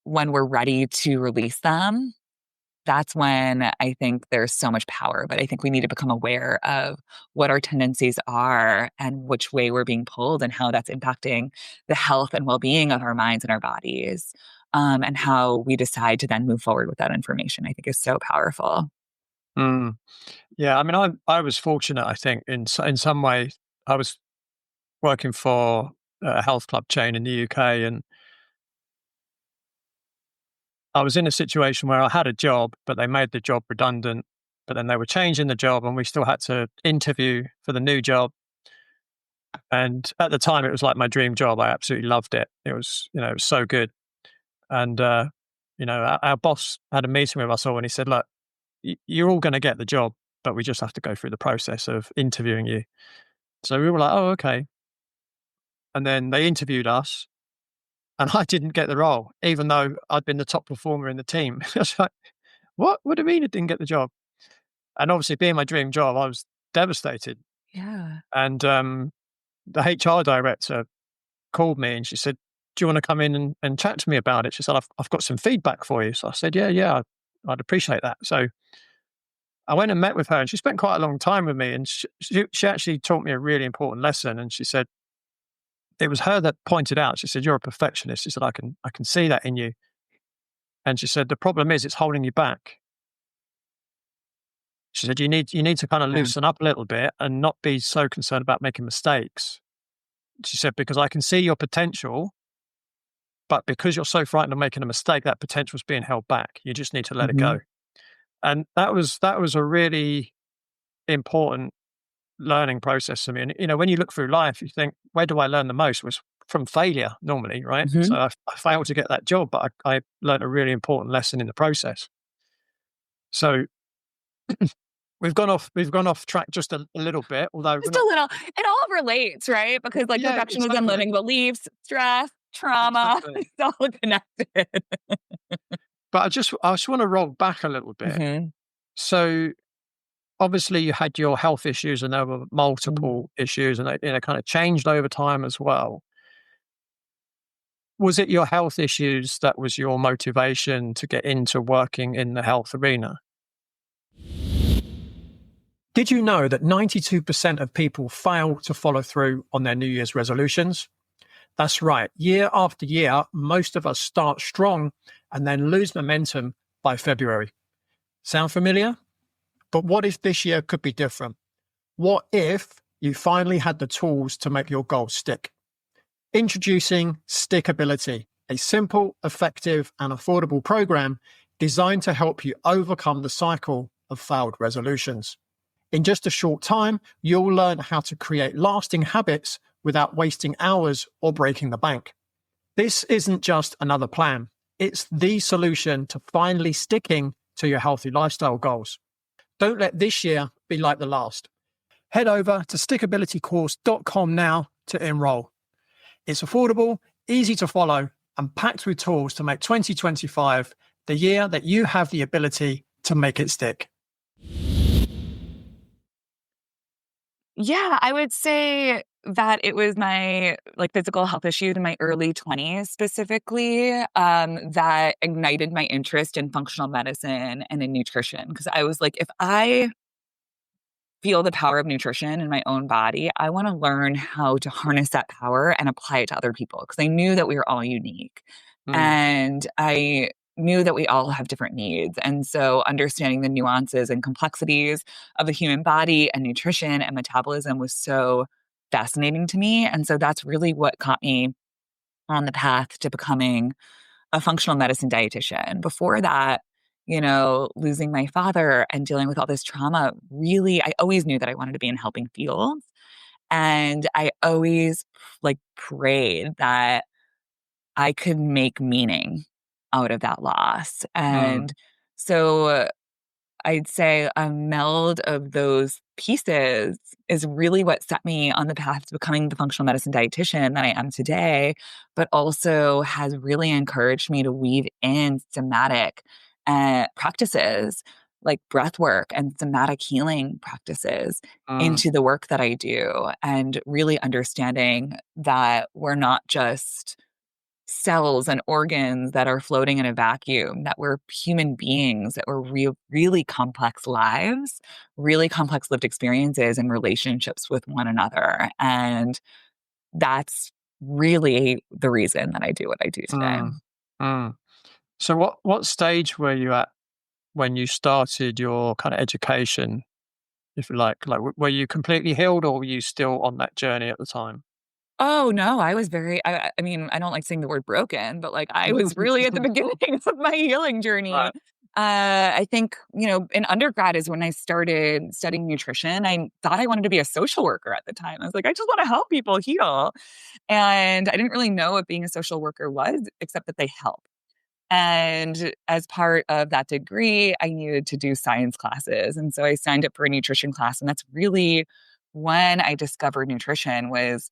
when we're ready to release them, that's when I think there's so much power, but I think we need to become aware of what our tendencies are and which way we're being pulled and how that's impacting the health and well-being of our minds and our bodies. And how we decide to then move forward with that information, I think is so powerful. mm. Yeah, I mean, I was fortunate, I think, in some way. I was working for a health club chain in the UK, and I was in a situation where I had a job, but they made the job redundant. But then they were changing the job, and we still had to interview for the new job. And at the time, it was like my dream job. I absolutely loved it. It was so good. And our boss had a meeting with us all, and he said, "Look, you're all going to get the job, but we just have to go through the process of interviewing you." So we were like, "Oh, okay." And then they interviewed us, and I didn't get the role, even though I'd been the top performer in the team. I was like, "What? What do you mean I didn't get the job?" And obviously, being my dream job, I was devastated. Yeah. And the HR director called me, and she said, "Do you want to come in and chat to me about it?" She said, "I've got some feedback for you." So I said, "Yeah, I'd appreciate that." So I went and met with her, and she spent quite a long time with me, and she actually taught me a really important lesson. And she said it was her that pointed out. She said, "You're a perfectionist." She said, "I can see that in you." And she said, "The problem is it's holding you back." She said, "You need to kind of Yeah. loosen up a little bit and not be so concerned about making mistakes." She said, "Because I can see your potential, but because you're so frightened of making a mistake, that potential is being held back. You just need to let it Hmm. go." And that was a really important learning process for me. And when you look through life, you think, where do I learn the most? Was from failure normally, right? So Hmm. I failed to get that job, but I learned a really important lesson in the process. So we've gone off track just a little bit, although we're Just a not. little, it all relates, right? Because like Yeah, perfectionism, totally, limiting beliefs, stress, trauma, exactly. it's all connected. But I just want to roll back a little bit. Hmm. So obviously, you had your health issues, and there were multiple issues, and they kind of changed over time as well. Was it your health issues that was your motivation to get into working in the health arena? Did you know that 92% of people fail to follow through on their New Year's resolutions? That's right. Year after year, most of us start strong and then lose momentum by February. Sound familiar? But what if this year could be different? What if you finally had the tools to make your goals stick? Introducing Stickability, a simple, effective, and affordable program designed to help you overcome the cycle of failed resolutions. In just a short time, you'll learn how to create lasting habits without wasting hours or breaking the bank. This isn't just another plan, it's the solution to finally sticking to your healthy lifestyle goals. Don't let this year be like the last. Head over to stickabilitycourse.com now to enroll. It's affordable, easy to follow, and packed with tools to make 2025 the year that you have the ability to make it stick. Yeah, I would say that it was my like physical health issues in my early 20s specifically that ignited my interest in functional medicine and in nutrition. Because I was like, if I feel the power of nutrition in my own body, I want to learn how to harness that power and apply it to other people because I knew that we were all unique. Mm, And I knew that we all have different needs. And so understanding the nuances and complexities of the human body and nutrition and metabolism was so fascinating to me. And so that's really what caught me on the path to becoming a functional medicine dietitian. Before that, losing my father and dealing with all this trauma, really, I always knew that I wanted to be in helping fields. And I always prayed that I could make meaning out of that loss. Mm. And so I'd say a meld of those pieces is really what set me on the path to becoming the functional medicine dietitian that I am today, but also has really encouraged me to weave in somatic practices like breath work and somatic healing practices Mm. into the work that I do, and really understanding that we're not just cells and organs that are floating in a vacuum, that we're human beings, that we're really complex lives, really complex lived experiences and relationships with one another. And that's really the reason that I do what I do today. Mm. Mm. So what stage were you at when you started your kind of education, if you like? Like, were you completely healed, or were you still on that journey at the time? Oh, no, I was very I mean, I don't like saying the word broken, but, I was really at the beginning of my healing journey. Right. I think, in undergrad is when I started studying nutrition. I thought I wanted to be a social worker at the time. I was like, "I just wanna help people heal." And I didn't really know what being a social worker was, except that they help. And as part of that degree, I needed to do science classes, and so I signed up for a nutrition class, and that's really when I discovered nutrition was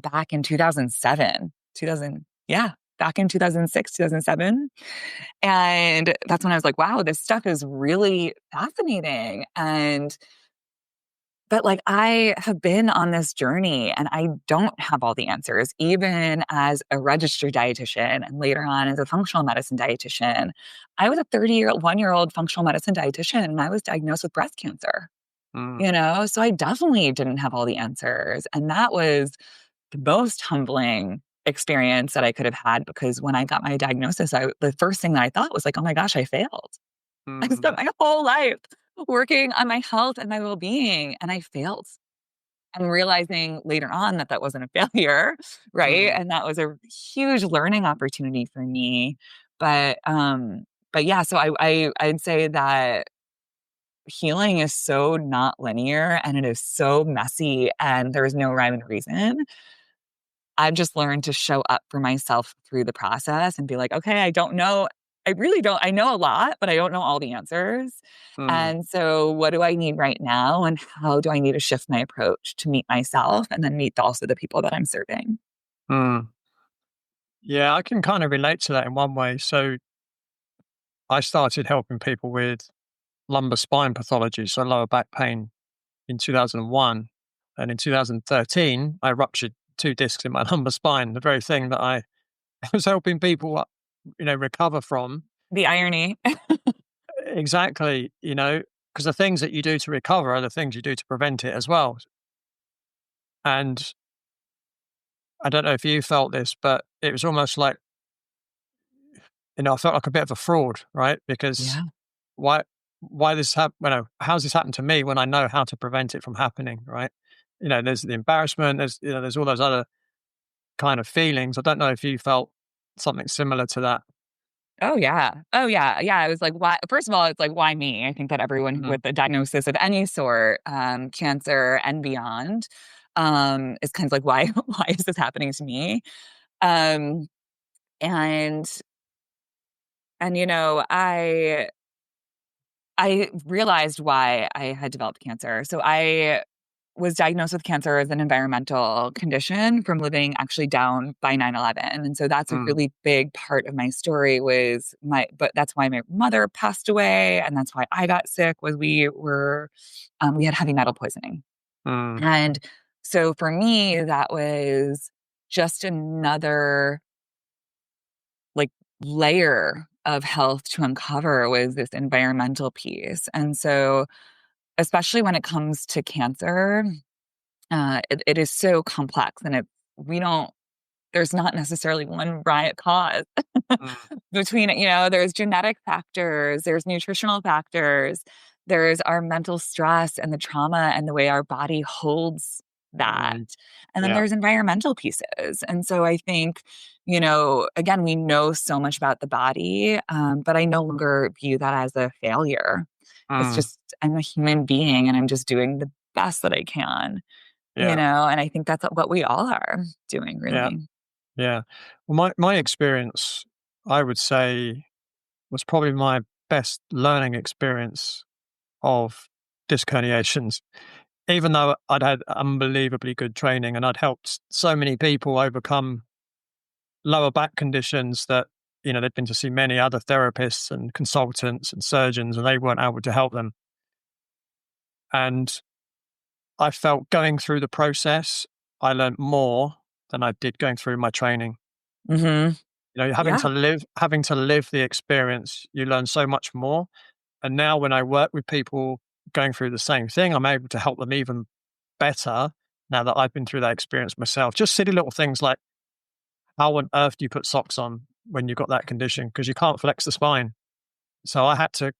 back in 2007, 2000, yeah, back in 2006, 2007. And that's when I was like, wow, this stuff is really fascinating. But I have been on this journey and I don't have all the answers, even as a registered dietitian and later on as a functional medicine dietitian. I was a 31-year-old functional medicine dietitian and I was diagnosed with breast cancer, Mm. so I definitely didn't have all the answers. And that was the most humbling experience that I could have had, because when I got my diagnosis, the first thing that I thought was like, "Oh my gosh, I failed. I Mm. spent my whole life working on my health and my well-being, and I failed." And realizing later on that that wasn't a failure, right? Mm. And that was a huge learning opportunity for me. But yeah, so I'd say that healing is so not linear and it is so messy and there's no rhyme and reason. I've just learned to show up for myself through the process and be like, okay, I don't know. I really don't. I know a lot, but I don't know all the answers. Mm. And so, what do I need right now? And how do I need to shift my approach to meet myself and then meet also the people that I'm serving? Mm. Yeah, I can kind of relate to that in one way. So I started helping people with lumbar spine pathology, so lower back pain, in 2001. And in 2013, I ruptured two discs in my lumbar spine, the very thing that I was helping people, recover from. The irony. Exactly, because the things that you do to recover are the things you do to prevent it as well. And I don't know if you felt this, but it was almost like, I felt like a bit of a fraud, right? Because Yeah. why, why this happened? How's this happened to me when I know how to prevent it from happening, right? There's the embarrassment. There's all those other kind of feelings. I don't know if you felt something similar to that. Oh, yeah. Oh, yeah. Yeah. I was like, why? First of all, it's like, why me? I think that everyone Mm. with a diagnosis of any sort, cancer and beyond, is kind of like, why, why is this happening to me? Um, and, I realized why I had developed cancer. So I was diagnosed with cancer as an environmental condition from living actually down by 9/11. And so that's a Mm. really big part of my story but that's why my mother passed away. And that's why I got sick was we had heavy metal poisoning. Mm. And so for me, that was just another like layer of health to uncover, was this environmental piece. And so especially when it comes to cancer, it is so complex, and we don't. there's not necessarily one right cause Mm, between, there's genetic factors, there's nutritional factors, there's our mental stress and the trauma and the way our body holds that. mm, And then yeah. there's environmental pieces. And so I think, again, we know so much about the body, but I no longer view that as a failure. It's Mm, just, I'm a human being and I'm just doing the best that I can, yeah. and I think that's what we all are doing, Yeah. really. Yeah. Well, my experience, I would say, was probably my best learning experience of disc herniations. Even though I'd had unbelievably good training and I'd helped so many people overcome lower back conditions that, they'd been to see many other therapists and consultants and surgeons and they weren't able to help them. And I felt going through the process, I learned more than I did going through my training. Hmm. Having Yeah. to live the experience, you learn so much more. And now when I work with people going through the same thing, I'm able to help them even better now that I've been through that experience myself. Just silly little things like how on earth do you put socks on when you've got that condition? Because you can't flex the spine. So I had to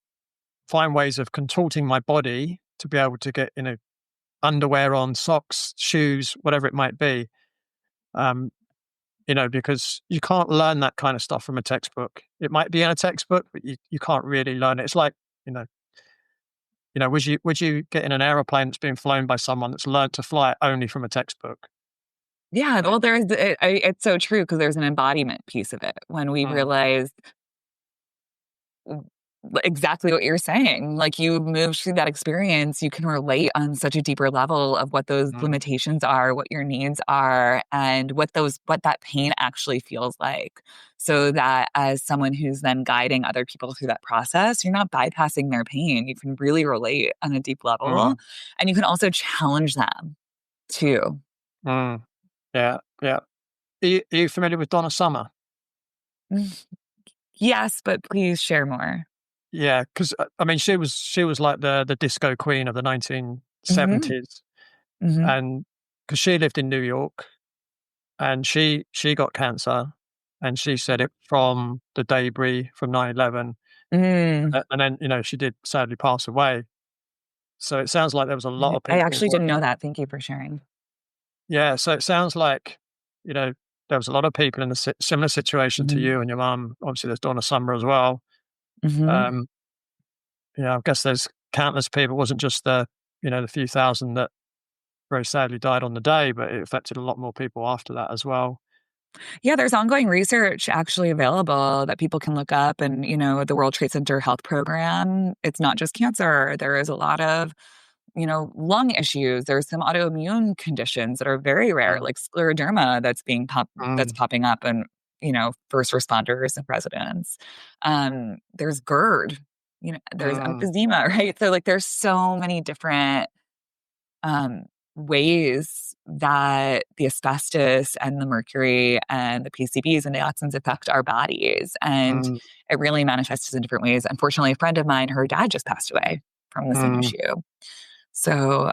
find ways of contorting my body to be able to get, underwear on, socks, shoes, whatever it might be. Um, because you can't learn that kind of stuff from a textbook. It might be in a textbook, but you can't really learn it. It's like, you know, would you get in an aeroplane that's been flown by someone that's learned to fly it only from a textbook? Yeah. Well, it's so true because there's an embodiment piece of it when we Mm, realize w- exactly what you're saying. Like you moved through that experience, you can relate on such a deeper level of what those mm, limitations are, what your needs are, and what that pain actually feels like. So that as someone who's then guiding other people through that process, you're not bypassing their pain. You can really relate on a deep level. mm, And you can also challenge them too. mm. Yeah, yeah. Are you familiar with Donna Summer? Mm, yes, but please share more. Yeah, because I mean, she was like the disco queen of the Hmm. 1970s, Hmm. and because she lived in New York, and she got cancer, and she said it from the debris from 9/11, Mm. and then she did sadly pass away. So it sounds like there was a lot of I people actually didn't working. know that. Thank you for sharing. Yeah, so it sounds like you know there was a lot of people in a similar situation to Mhm. you and your mum. Obviously, there's Donna Summer as well. Mhm. Um, I guess there's countless people. It wasn't just the few thousand that very sadly died on the day, but it affected a lot more people after that as well. Yeah, there's ongoing research actually available that people can look up and, the World Trade Center Health Program, it's not just cancer. There is a lot of, lung issues. There's some autoimmune conditions that are very rare, Mm, like scleroderma that's mm, popping up in, first responders and residents. There's GERD, there's mm, emphysema, right? So like there's so many different um, ways that the asbestos and the mercury and the PCBs and dioxins affect our bodies. And mm, it really manifests in different ways. Unfortunately, a friend of mine, her dad just passed away from the same mm, issue. So,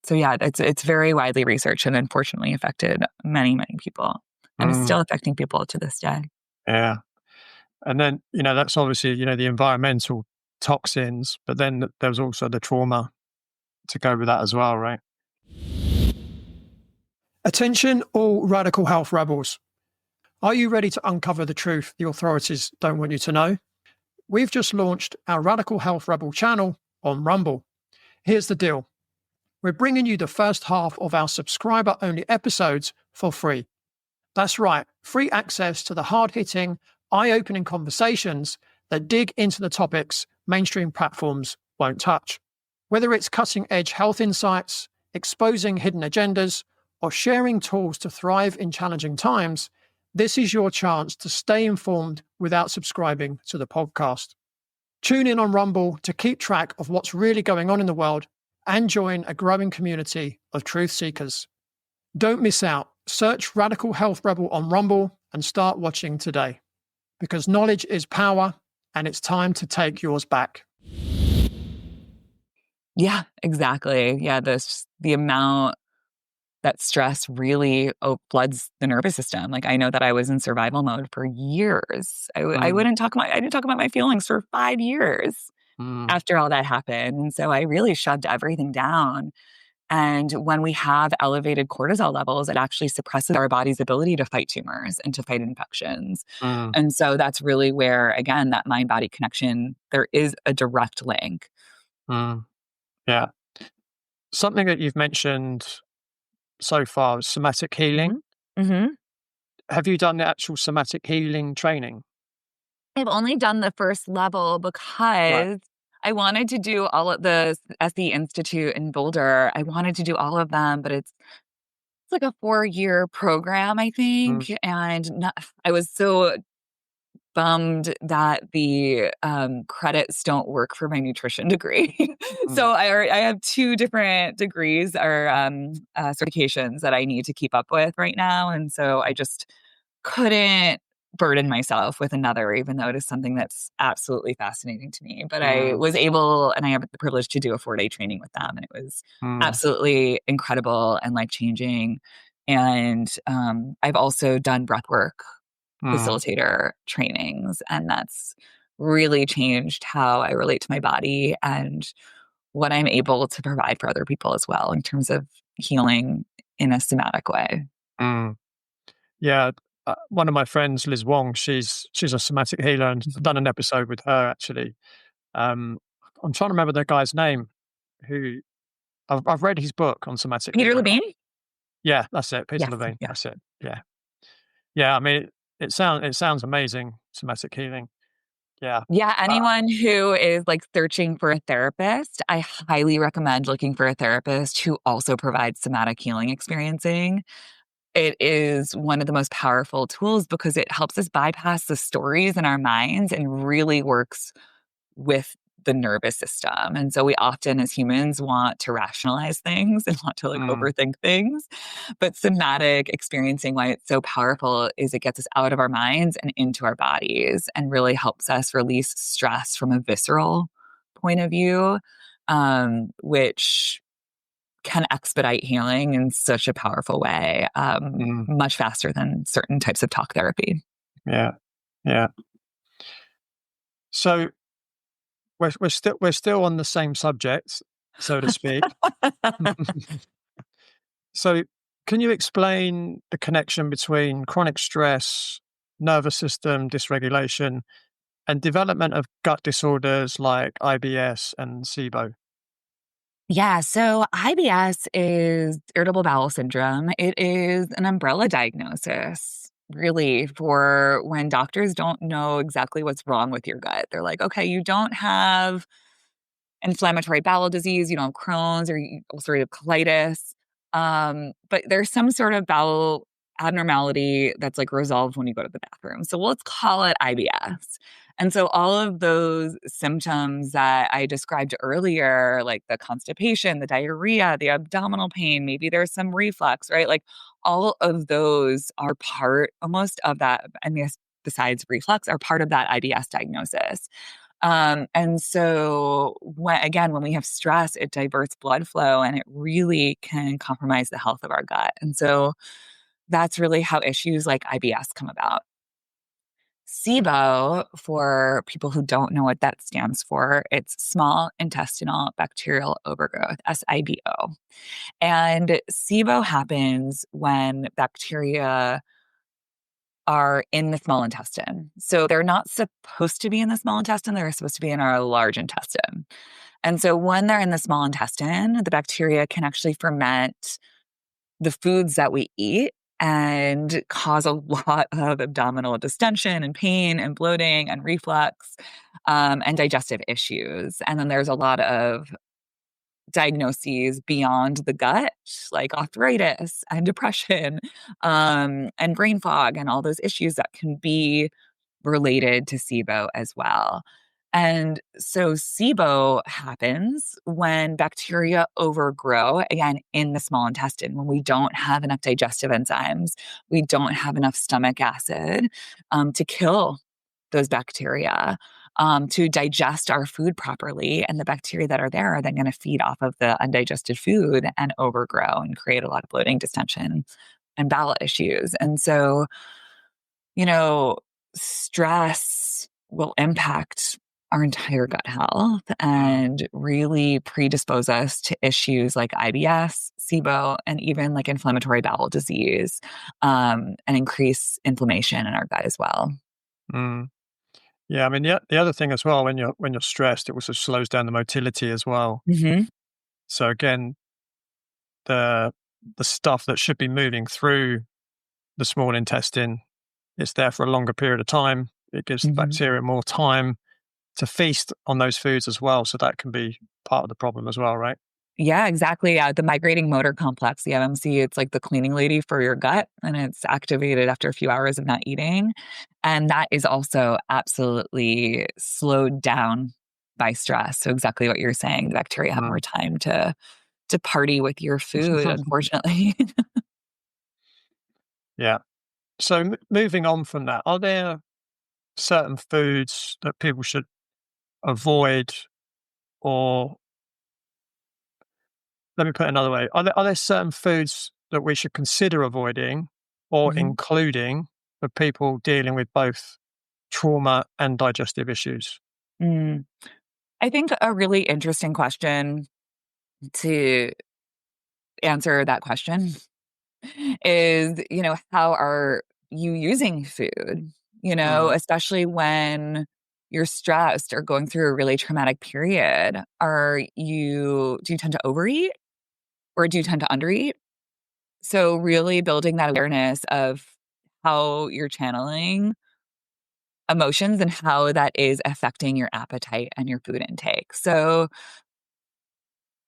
so yeah, it's very widely researched and unfortunately affected many, many people and is mm. still affecting people to this day. Yeah. And then, that's obviously, the environmental toxins, but then there was also the trauma to go with that as well, right? Attention, all radical health rebels. Are you ready to uncover the truth the authorities don't want you to know? We've just launched our Radical Health Rebel channel on Rumble. Here's the deal. We're bringing you the first half of our subscriber only episodes for free. That's right, free access to the hard hitting, eye opening conversations that dig into the topics mainstream platforms won't touch. Whether it's cutting edge health insights, exposing hidden agendas, or sharing tools to thrive in challenging times, this is your chance to stay informed without subscribing to the podcast. Tune in on Rumble to keep track of what's really going on in the world and join a growing community of truth seekers. Don't miss out. Search Radical Health Rebel on Rumble and start watching today. Because knowledge is power and it's time to take yours back. Yeah, exactly. Yeah, the amount that stress really floods the nervous system. Like I know that I was in survival mode for years. Mm, I didn't talk about my feelings for 5 years mm, after all that happened. And so I really shoved everything down. And when we have elevated cortisol levels, it actually suppresses our body's ability to fight tumors and to fight infections. mm, And so that's really where, again, that mind body connection, there is a direct link. mm. Yeah. Something that you've mentioned so far is somatic healing. Hmm. Hmm. Have you done the actual somatic healing training? I've only done the first level Right. because I wanted to do all of the SE Institute in Boulder. I wanted to do all of them, but it's like a 4-year program, I Mm, think. And I was so bummed that the credits don't work for my nutrition degree. mm, So I have 2 different degrees or certifications that I need to keep up with right now. And so I just couldn't burden myself with another, even though it is something that's absolutely fascinating to me. But I mm, was able, and I have the privilege to do a 4-day training with them. And it was mm, absolutely incredible and life changing. And I've also done breathwork mm, facilitator trainings, and that's really changed how I relate to my body and what I'm able to provide for other people as well in terms of healing in a somatic way. mm. Yeah. One of my friends, Liz Wong, she's a somatic healer, and I've done an episode with her actually. Um, I'm trying to remember the guy's name. Who I've read his book on somatic Peter healing. Levine? Yeah, that's it. Peter Yes. Levine. Yeah. That's it. Yeah, yeah. I mean, it sounds amazing. Somatic healing. Yeah. Yeah, Uh, anyone who is like searching for a therapist, I highly recommend looking for a therapist who also provides somatic healing experiencing. It is one of the most powerful tools because it helps us bypass the stories in our minds and really works with the nervous system. And so we often, as humans, want to rationalize things and want to like mm, overthink things. But somatic experiencing, why it's so powerful, is it gets us out of our minds and into our bodies and really helps us release stress from a visceral point of view, which can expedite healing in such a powerful way, mm, much faster than certain types of talk therapy. yeah, yeah. So we're still on the same subject, so to speak. So, can you explain the connection between chronic stress, nervous system dysregulation, and development of gut disorders like IBS and SIBO? Yeah, so IBS is irritable bowel syndrome. It is an umbrella diagnosis, really, for when doctors don't know exactly what's wrong with your gut. They're like, okay, you don't have inflammatory bowel disease, you don't have Crohn's or ulcerative colitis. But there's some sort of bowel abnormality that's like resolved when you go to the bathroom. So let's call it IBS. And so all of those symptoms that I described earlier, like the constipation, the diarrhea, the abdominal pain, maybe there's some reflux, right? Like all of those are part almost of that. And yes, besides reflux, are part of that IBS diagnosis. And so when we have stress, it diverts blood flow and it really can compromise the health of our gut. And so that's really how issues like IBS come about. SIBO, for people who don't know what that stands for, it's small intestinal bacterial overgrowth, SIBO. And SIBO happens when bacteria are in the small intestine. So they're not supposed to be in the small intestine, they're supposed to be in our large intestine. And so when they're in the small intestine, the bacteria can actually ferment the foods that we eat and cause a lot of abdominal distension and pain and bloating and reflux, and digestive issues. And then there's a lot of diagnoses beyond the gut, like arthritis and depression, and brain fog, and all those issues that can be related to SIBO as well. And so SIBO happens when bacteria overgrow, again, in the small intestine, when we don't have enough digestive enzymes, we don't have enough stomach acid to kill those bacteria. to digest our food properly. And the bacteria that are there are then going to feed off of the undigested food and overgrow and create a lot of bloating, distension, and bowel issues. And so, you know, stress will impact our entire gut health Mm. and really predispose us to issues like IBS, SIBO, and even like inflammatory bowel disease, and increase inflammation in our gut as well. Mm. Yeah, I mean, the other thing as well, when you're stressed, it also slows down the motility as well. Hmm. So again, the the stuff that should be moving through the small intestine, it's there for a longer period of time. It gives the Hmm. bacteria more time to feast on those foods as well. So that can be part of the problem as well, right? Yeah, exactly. The migrating motor complex, the MMC, it's like the cleaning lady for your gut, and it's activated after a few hours of not eating. And that is also absolutely slowed down by stress. So exactly what you're saying, the bacteria have more Mm. time to party with your food, unfortunately. Yeah. So moving on from that, are there certain foods that people should avoid, or let me put it another way, are there certain foods that we should consider avoiding or Mhm. including for people dealing with both trauma and digestive issues? Mm. I think a really interesting question to answer that question is, how are you using food? Mm. Especially when you're stressed or going through a really traumatic period. Do you tend to overeat or do you tend to undereat? So, really building that awareness of how you're channeling emotions and how that is affecting your appetite and your food intake. So,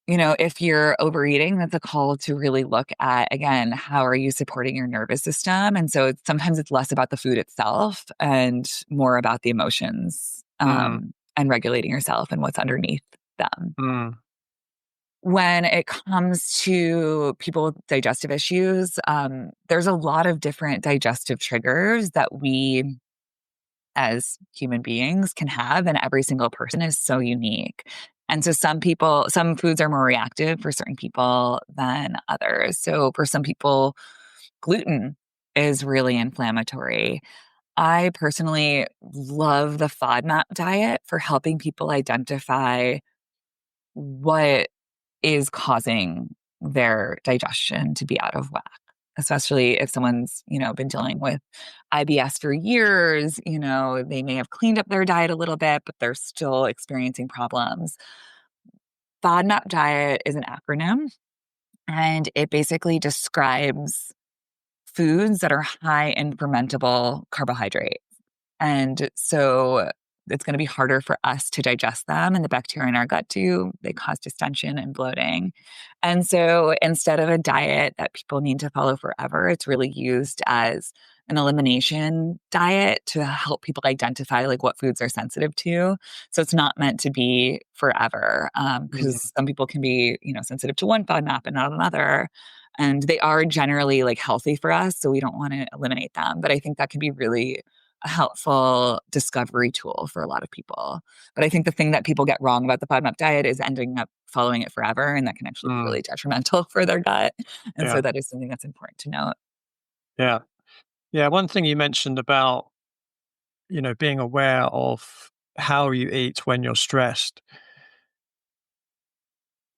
if you're overeating, that's a call to really look at, again, how are you supporting your nervous system? And so sometimes it's less about the food itself and more about the emotions, Mm. and regulating yourself and what's underneath them. Mm. When it comes to people with digestive issues, there's a lot of different digestive triggers that we as human beings can have, and every single person is so unique. And so some foods are more reactive for certain people than others. So for some people, gluten is really inflammatory. I personally love the FODMAP diet for helping people identify what is causing their digestion to be out of whack, especially if someone's, been dealing with IBS for years. They may have cleaned up their diet a little bit, but they're still experiencing problems. FODMAP diet is an acronym, and it basically describes foods that are high in fermentable carbohydrate. And so it's going to be harder for us to digest them, and the bacteria in our gut too. They cause distension and bloating. And so instead of a diet that people need to follow forever, it's really used as an elimination diet to help people identify like what foods are sensitive to. So it's not meant to be forever, Mm. because some people can be, sensitive to one FODMAP and not another. And they are generally like healthy for us. So we don't want to eliminate them. But I think that can be really a helpful discovery tool for a lot of people. But I think the thing that people get wrong about the FODMAP diet is ending up following it forever, and that can actually be Mm. really detrimental for their gut. And Yeah. so that is something that's important to note. Yeah. Yeah. One thing you mentioned about, being aware of how you eat when you're stressed.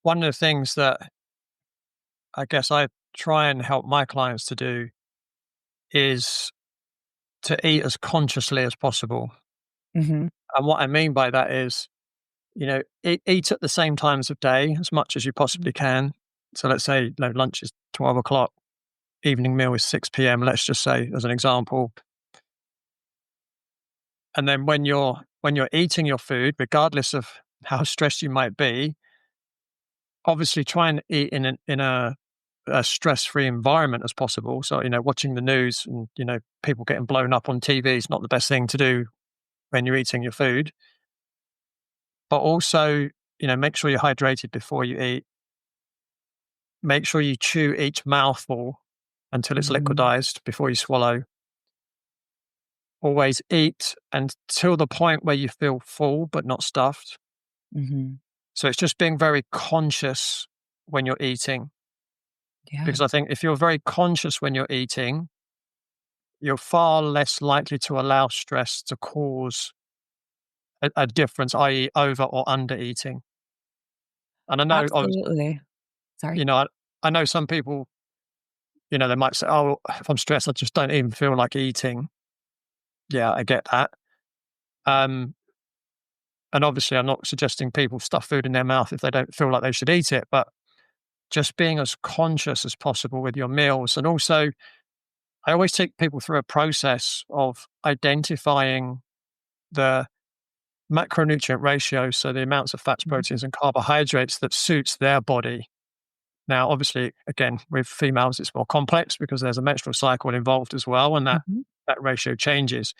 One of the things that I guess I try and help my clients to do is to eat as consciously as possible. Mhm. And what I mean by that is, eat at the same times of day as much as you possibly can. So let's say, lunch is 12 o'clock, evening meal is 6 p.m., let's just say, as an example. And then when you're eating your food, regardless of how stressed you might be, obviously try and eat in a stress-free environment as possible. So, watching the news and, people getting blown up on TV is not the best thing to do when you're eating your food. But also, make sure you're hydrated before you eat. Make sure you chew each mouthful until it's Mhm. liquidized before you swallow. always eat until the point where you feel full but not stuffed. Hmm. So it's just being very conscious when you're eating. Yeah, Because I think if you're very conscious when you're eating, you're far less likely to allow stress to cause a difference, i.e., over or under eating. And I know, absolutely. you Sorry. know, I know some people, they might say, "Oh, if I'm stressed, I just don't even feel like eating." Yeah, I get that. Um, and obviously, I'm not suggesting people stuff food in their mouth if they don't feel like they should eat it, but just being as conscious as possible with your meals. And also, I always take people through a process of identifying the macronutrient ratio, so the amounts of fats, Mhm. proteins, and carbohydrates that suits their body. Now, obviously, again, with females, it's more complex because there's a menstrual cycle involved as well, and that Mhm. that ratio changes.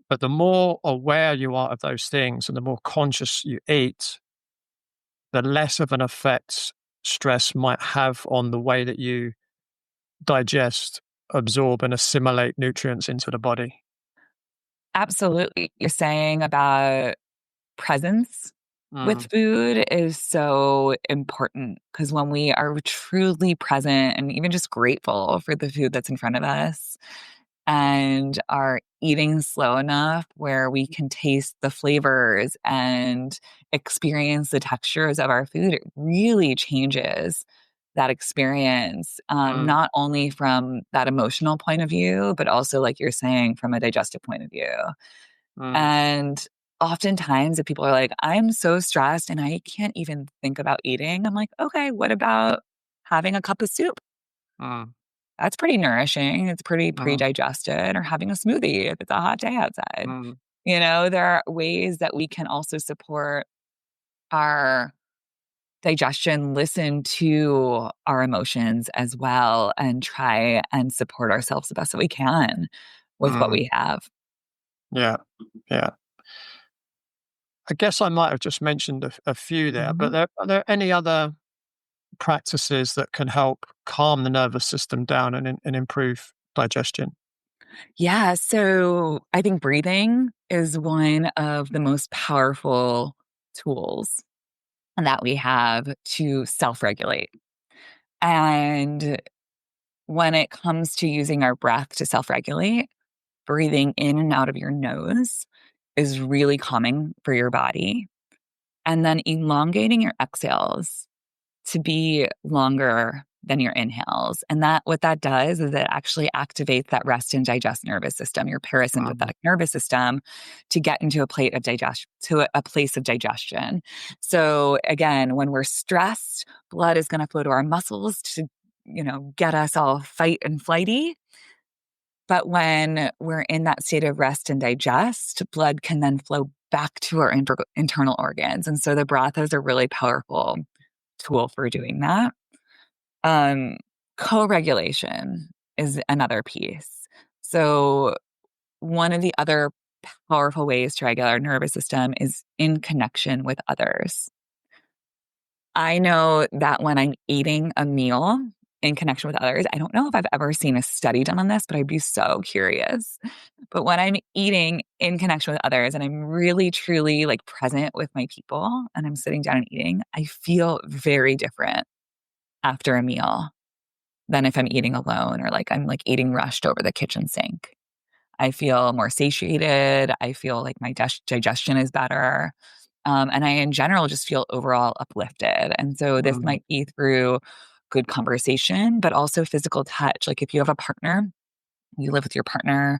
But the more aware you are of those things and the more conscious you eat, the less of an effect stress might have on the way that you digest, absorb, and assimilate nutrients into the body. Absolutely. You're saying about presence with Mm, food is so important because when we are truly present and even just grateful for the food that's in front of us and are eating slow enough where we can taste the flavors and experience the textures of our food, it really changes that experience, mm, not only from that emotional point of view, but also, like you're saying, from a digestive point of view. mm, And oftentimes, if people are like, I'm so stressed and I can't even think about eating, I'm like, okay, what about having a cup of soup? mm, That's pretty nourishing. It's pretty mm, pre-digested, or having a smoothie if it's a hot day outside. mm, There are ways that we can also support our digestion, listen to our emotions as well, and try and support ourselves the best that we can with what mm. we have. Yeah, yeah. I guess I might have just mentioned a few there, but Mhm. are there any other practices that can help calm the nervous system down and improve digestion? Yeah, so I think breathing is one of the most powerful tools that we have to self regulate. And when it comes to using our breath to self regulate, breathing in and out of your nose is really calming for your body. And then elongating your exhales to be longer than your inhales. And that what that does is it actually activates that rest and digest nervous system, your Mm, parasympathetic nervous system, to get into a plate of digest to a place of digestion. So again, when we're stressed, blood is going to flow to our muscles to, get us all fight and flighty. But when we're in that state of rest and digest, blood can then flow back to our internal organs. And so the breath is a really powerful tool for doing that. Um, Co-regulation is another piece. So one of the other powerful ways to regulate our nervous system is in connection with others. I know that when I'm eating a meal in connection with others, I don't know if I've ever seen a study done on this, but I'd be so curious. But when I'm eating in connection with others and I'm really truly like present with my people and I'm sitting down and eating, I feel very different after a meal than if I'm eating alone or like I'm like eating rushed over the kitchen sink. I feel more satiated. I feel like my digestion is better. And I, in general, just feel overall uplifted. And so this mm, might be through good conversation, but also physical touch. Like if you have a partner, you live with your partner,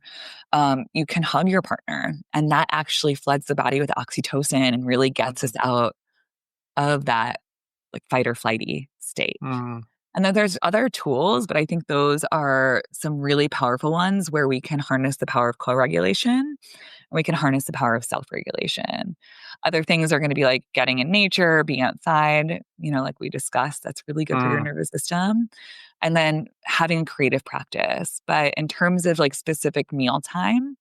you can hug your partner, and that actually floods the body with oxytocin and really gets us mm, out of that like fight or flighty state. mm, And then there's other tools, but I think those are some really powerful ones where we can harness the power of co-regulation and we can harness the power of self-regulation. Other things are going to be like getting in nature, being outside, like we discussed, that's really good for your mm, nervous system. And then having a creative practice. But in terms of like specific meal time,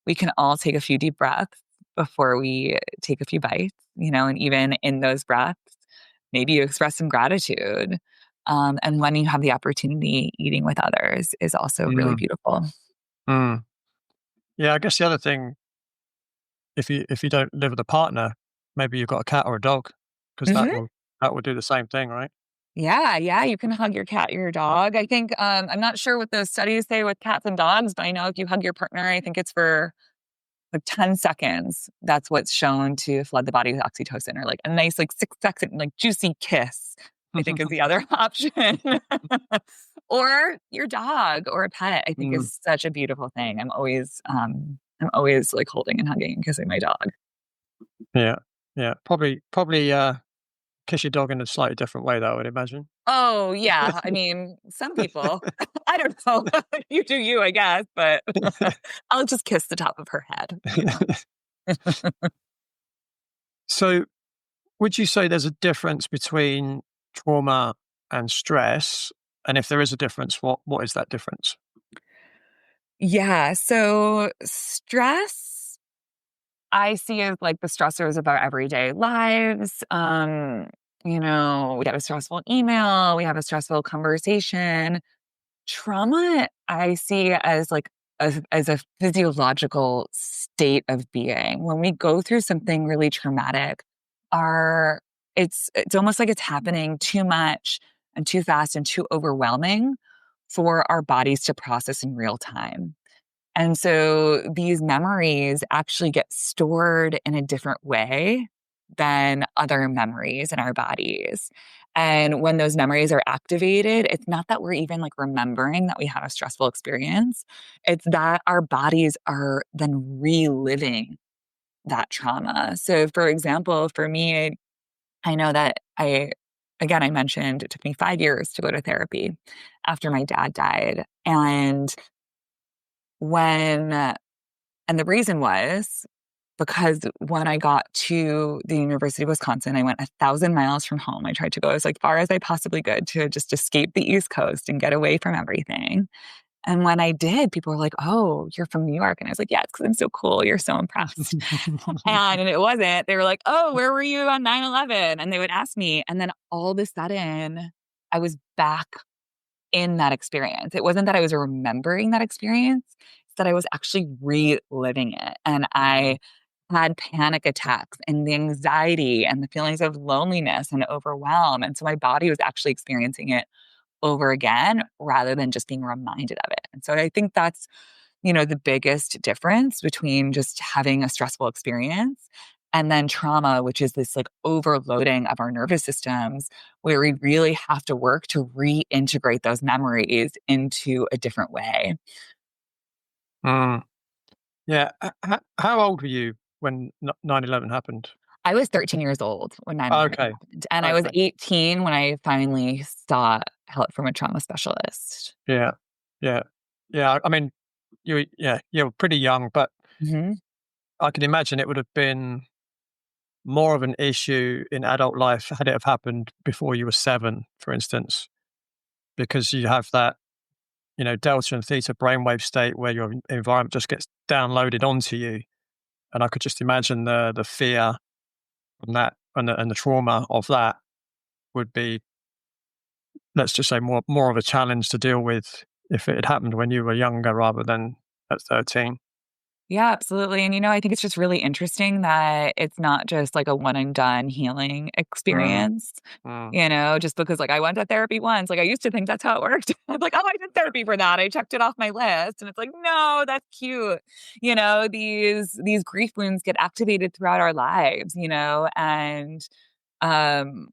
we can all take a few deep breaths before we take a few bites, and even in those breaths, maybe you express some gratitude. And when you have the opportunity, eating with others is also really mm, beautiful. mm. Yeah, I guess the other thing, if you don't live with a partner, maybe you've got a cat or a dog, because Mhm. that will do the same thing, right? Yeah, yeah, you can hug your cat or your dog. I think, I'm not sure what those studies say with cats and dogs, but I know if you hug your partner, I think it's for like 10 seconds. That's what's shown to flood the body with oxytocin, or like a nice, like 6 second, like juicy kiss, I think is the other option. Or your dog or a pet, I think Mm, is such a beautiful thing. I'm always like holding and hugging and kissing my dog. yeah, yeah. Probably kiss your dog in a slightly different way, though, I would imagine. Oh, yeah. I mean, some people, I don't know. You do you, I guess, but I'll just kiss the top of her head, you know. So, would you say there's a difference between trauma and stress? And if there is a difference, what is that difference? Yeah. So stress, I see as like the stressors of our everyday lives. We get a stressful email, we have a stressful conversation. Trauma, I see as like as a physiological state of being. When we go through something really traumatic, our it's almost like it's happening too much and too fast and too overwhelming for our bodies to process in real time. And so these memories actually get stored in a different way than other memories in our bodies. And when those memories are activated, it's not that we're even like remembering that we had a stressful experience. It's that our bodies are then reliving that trauma. So, for example, for me, I know that again, I mentioned it took me 5 years to go to therapy after my dad died. When, and the reason was because when I got to the University of Wisconsin, I went 1,000 miles from home. I tried to go as like far as I possibly could to just escape the East Coast and get away from everything. And when I did, people were like, "Oh, you're from New York." And I was like, "Yeah, it's because I'm so cool. You're so impressed." And it wasn't. They were like, "Oh, where were you on 9/11?" And they would ask me. And then all of a sudden, I was back in that experience. It wasn't that I was remembering that experience, it's that I was actually reliving it. And I had panic attacks and the anxiety and the feelings of loneliness and overwhelm. And so my body was actually experiencing it over again rather than just being reminded of it. And so I think that's, the biggest difference between just having a stressful experience and then trauma, which is this like overloading of our nervous systems where we really have to work to reintegrate those memories into a different way. Mm. Yeah. How old were you when 9/11 happened? I was 13 years old when 9/11 Okay. happened, and I was Okay. 18 when I finally sought help from a trauma specialist. Yeah. Yeah. Yeah. I mean, you were pretty young, but Mhm. I can imagine it would have been more of an issue in adult life had it have happened before you were 7, for instance, because you have that, delta and theta brainwave state where your environment just gets downloaded onto you. And I could just imagine the fear from that and the trauma of that would be, let's just say, more of a challenge to deal with if it had happened when you were younger rather than at 13. Yeah, absolutely. And, I think it's just really interesting that it's not just like a one and done healing Mm, experience, mm, just because like I went to therapy once. Like I used to think that's how it worked. I'm like, oh, I did therapy for that. I checked it off my list. And it's like, no, that's cute. These grief wounds get activated throughout our lives, and um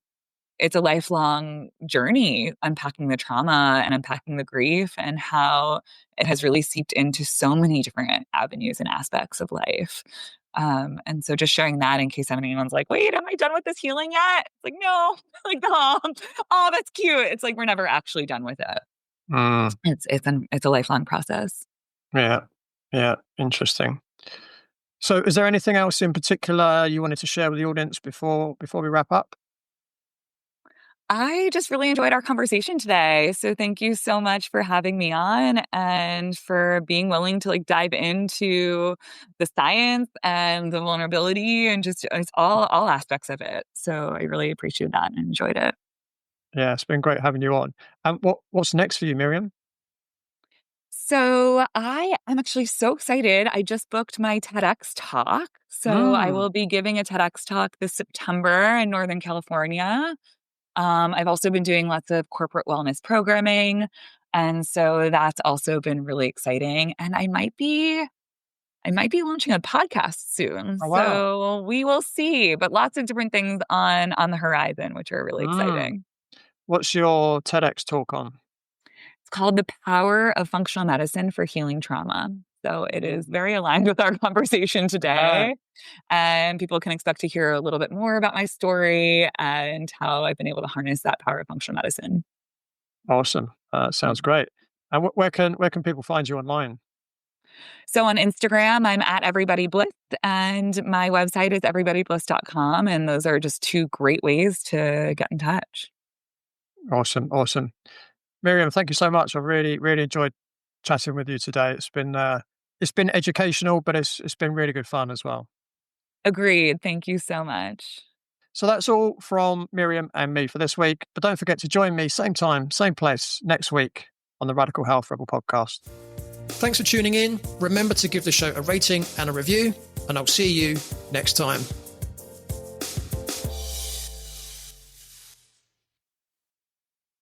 it's a lifelong journey unpacking the trauma and unpacking the grief and how it has really seeped into so many different avenues and aspects of life. And so just sharing that in case anyone's like, wait, am I done with this healing yet? It's like, no, like, oh, that's cute. It's like, we're never actually done with it. mm. It's a lifelong process. Yeah. Yeah. Interesting. So, is there anything else in particular you wanted to share with the audience before we wrap up? I just really enjoyed our conversation today. So thank you so much for having me on and for being willing to like dive into the science and the vulnerability and just it's all aspects of it. So I really appreciate that and enjoyed it. Yeah, it's been great having you on. What's next for you, Miriam? So I am actually so excited. I just booked my TEDx talk. So I Mm. will be giving a TEDx talk this September in Northern California. I've also been doing lots of corporate wellness programming. And so that's also been really exciting. And I might be launching a podcast soon. Oh, wow. So we will see, but lots of different things on the horizon, which are really Mm. exciting. What's your TEDx talk on? It's called The Power of Functional Medicine for Healing Trauma. So it is very aligned with our conversation Yeah. today. And people can expect to hear a little bit more about my story and how I've been able to harness that power of functional medicine. Awesome. Sounds great. And where can people find you online? So on Instagram, I'm at everybodybliss, and my website is everybodybliss.com. And those are just two great ways to get in touch. Awesome. Awesome. Miriam, thank you so much. I've really, really enjoyed chatting with you today. It's been educational, but it's been really good fun as well. Agreed. Thank you so much. So that's all from Miriam and me for this week. But don't forget to join me same time, same place next week on the Radical Health Rebel podcast. Thanks for tuning in. Remember to give the show a rating and a review, and I'll see you next time.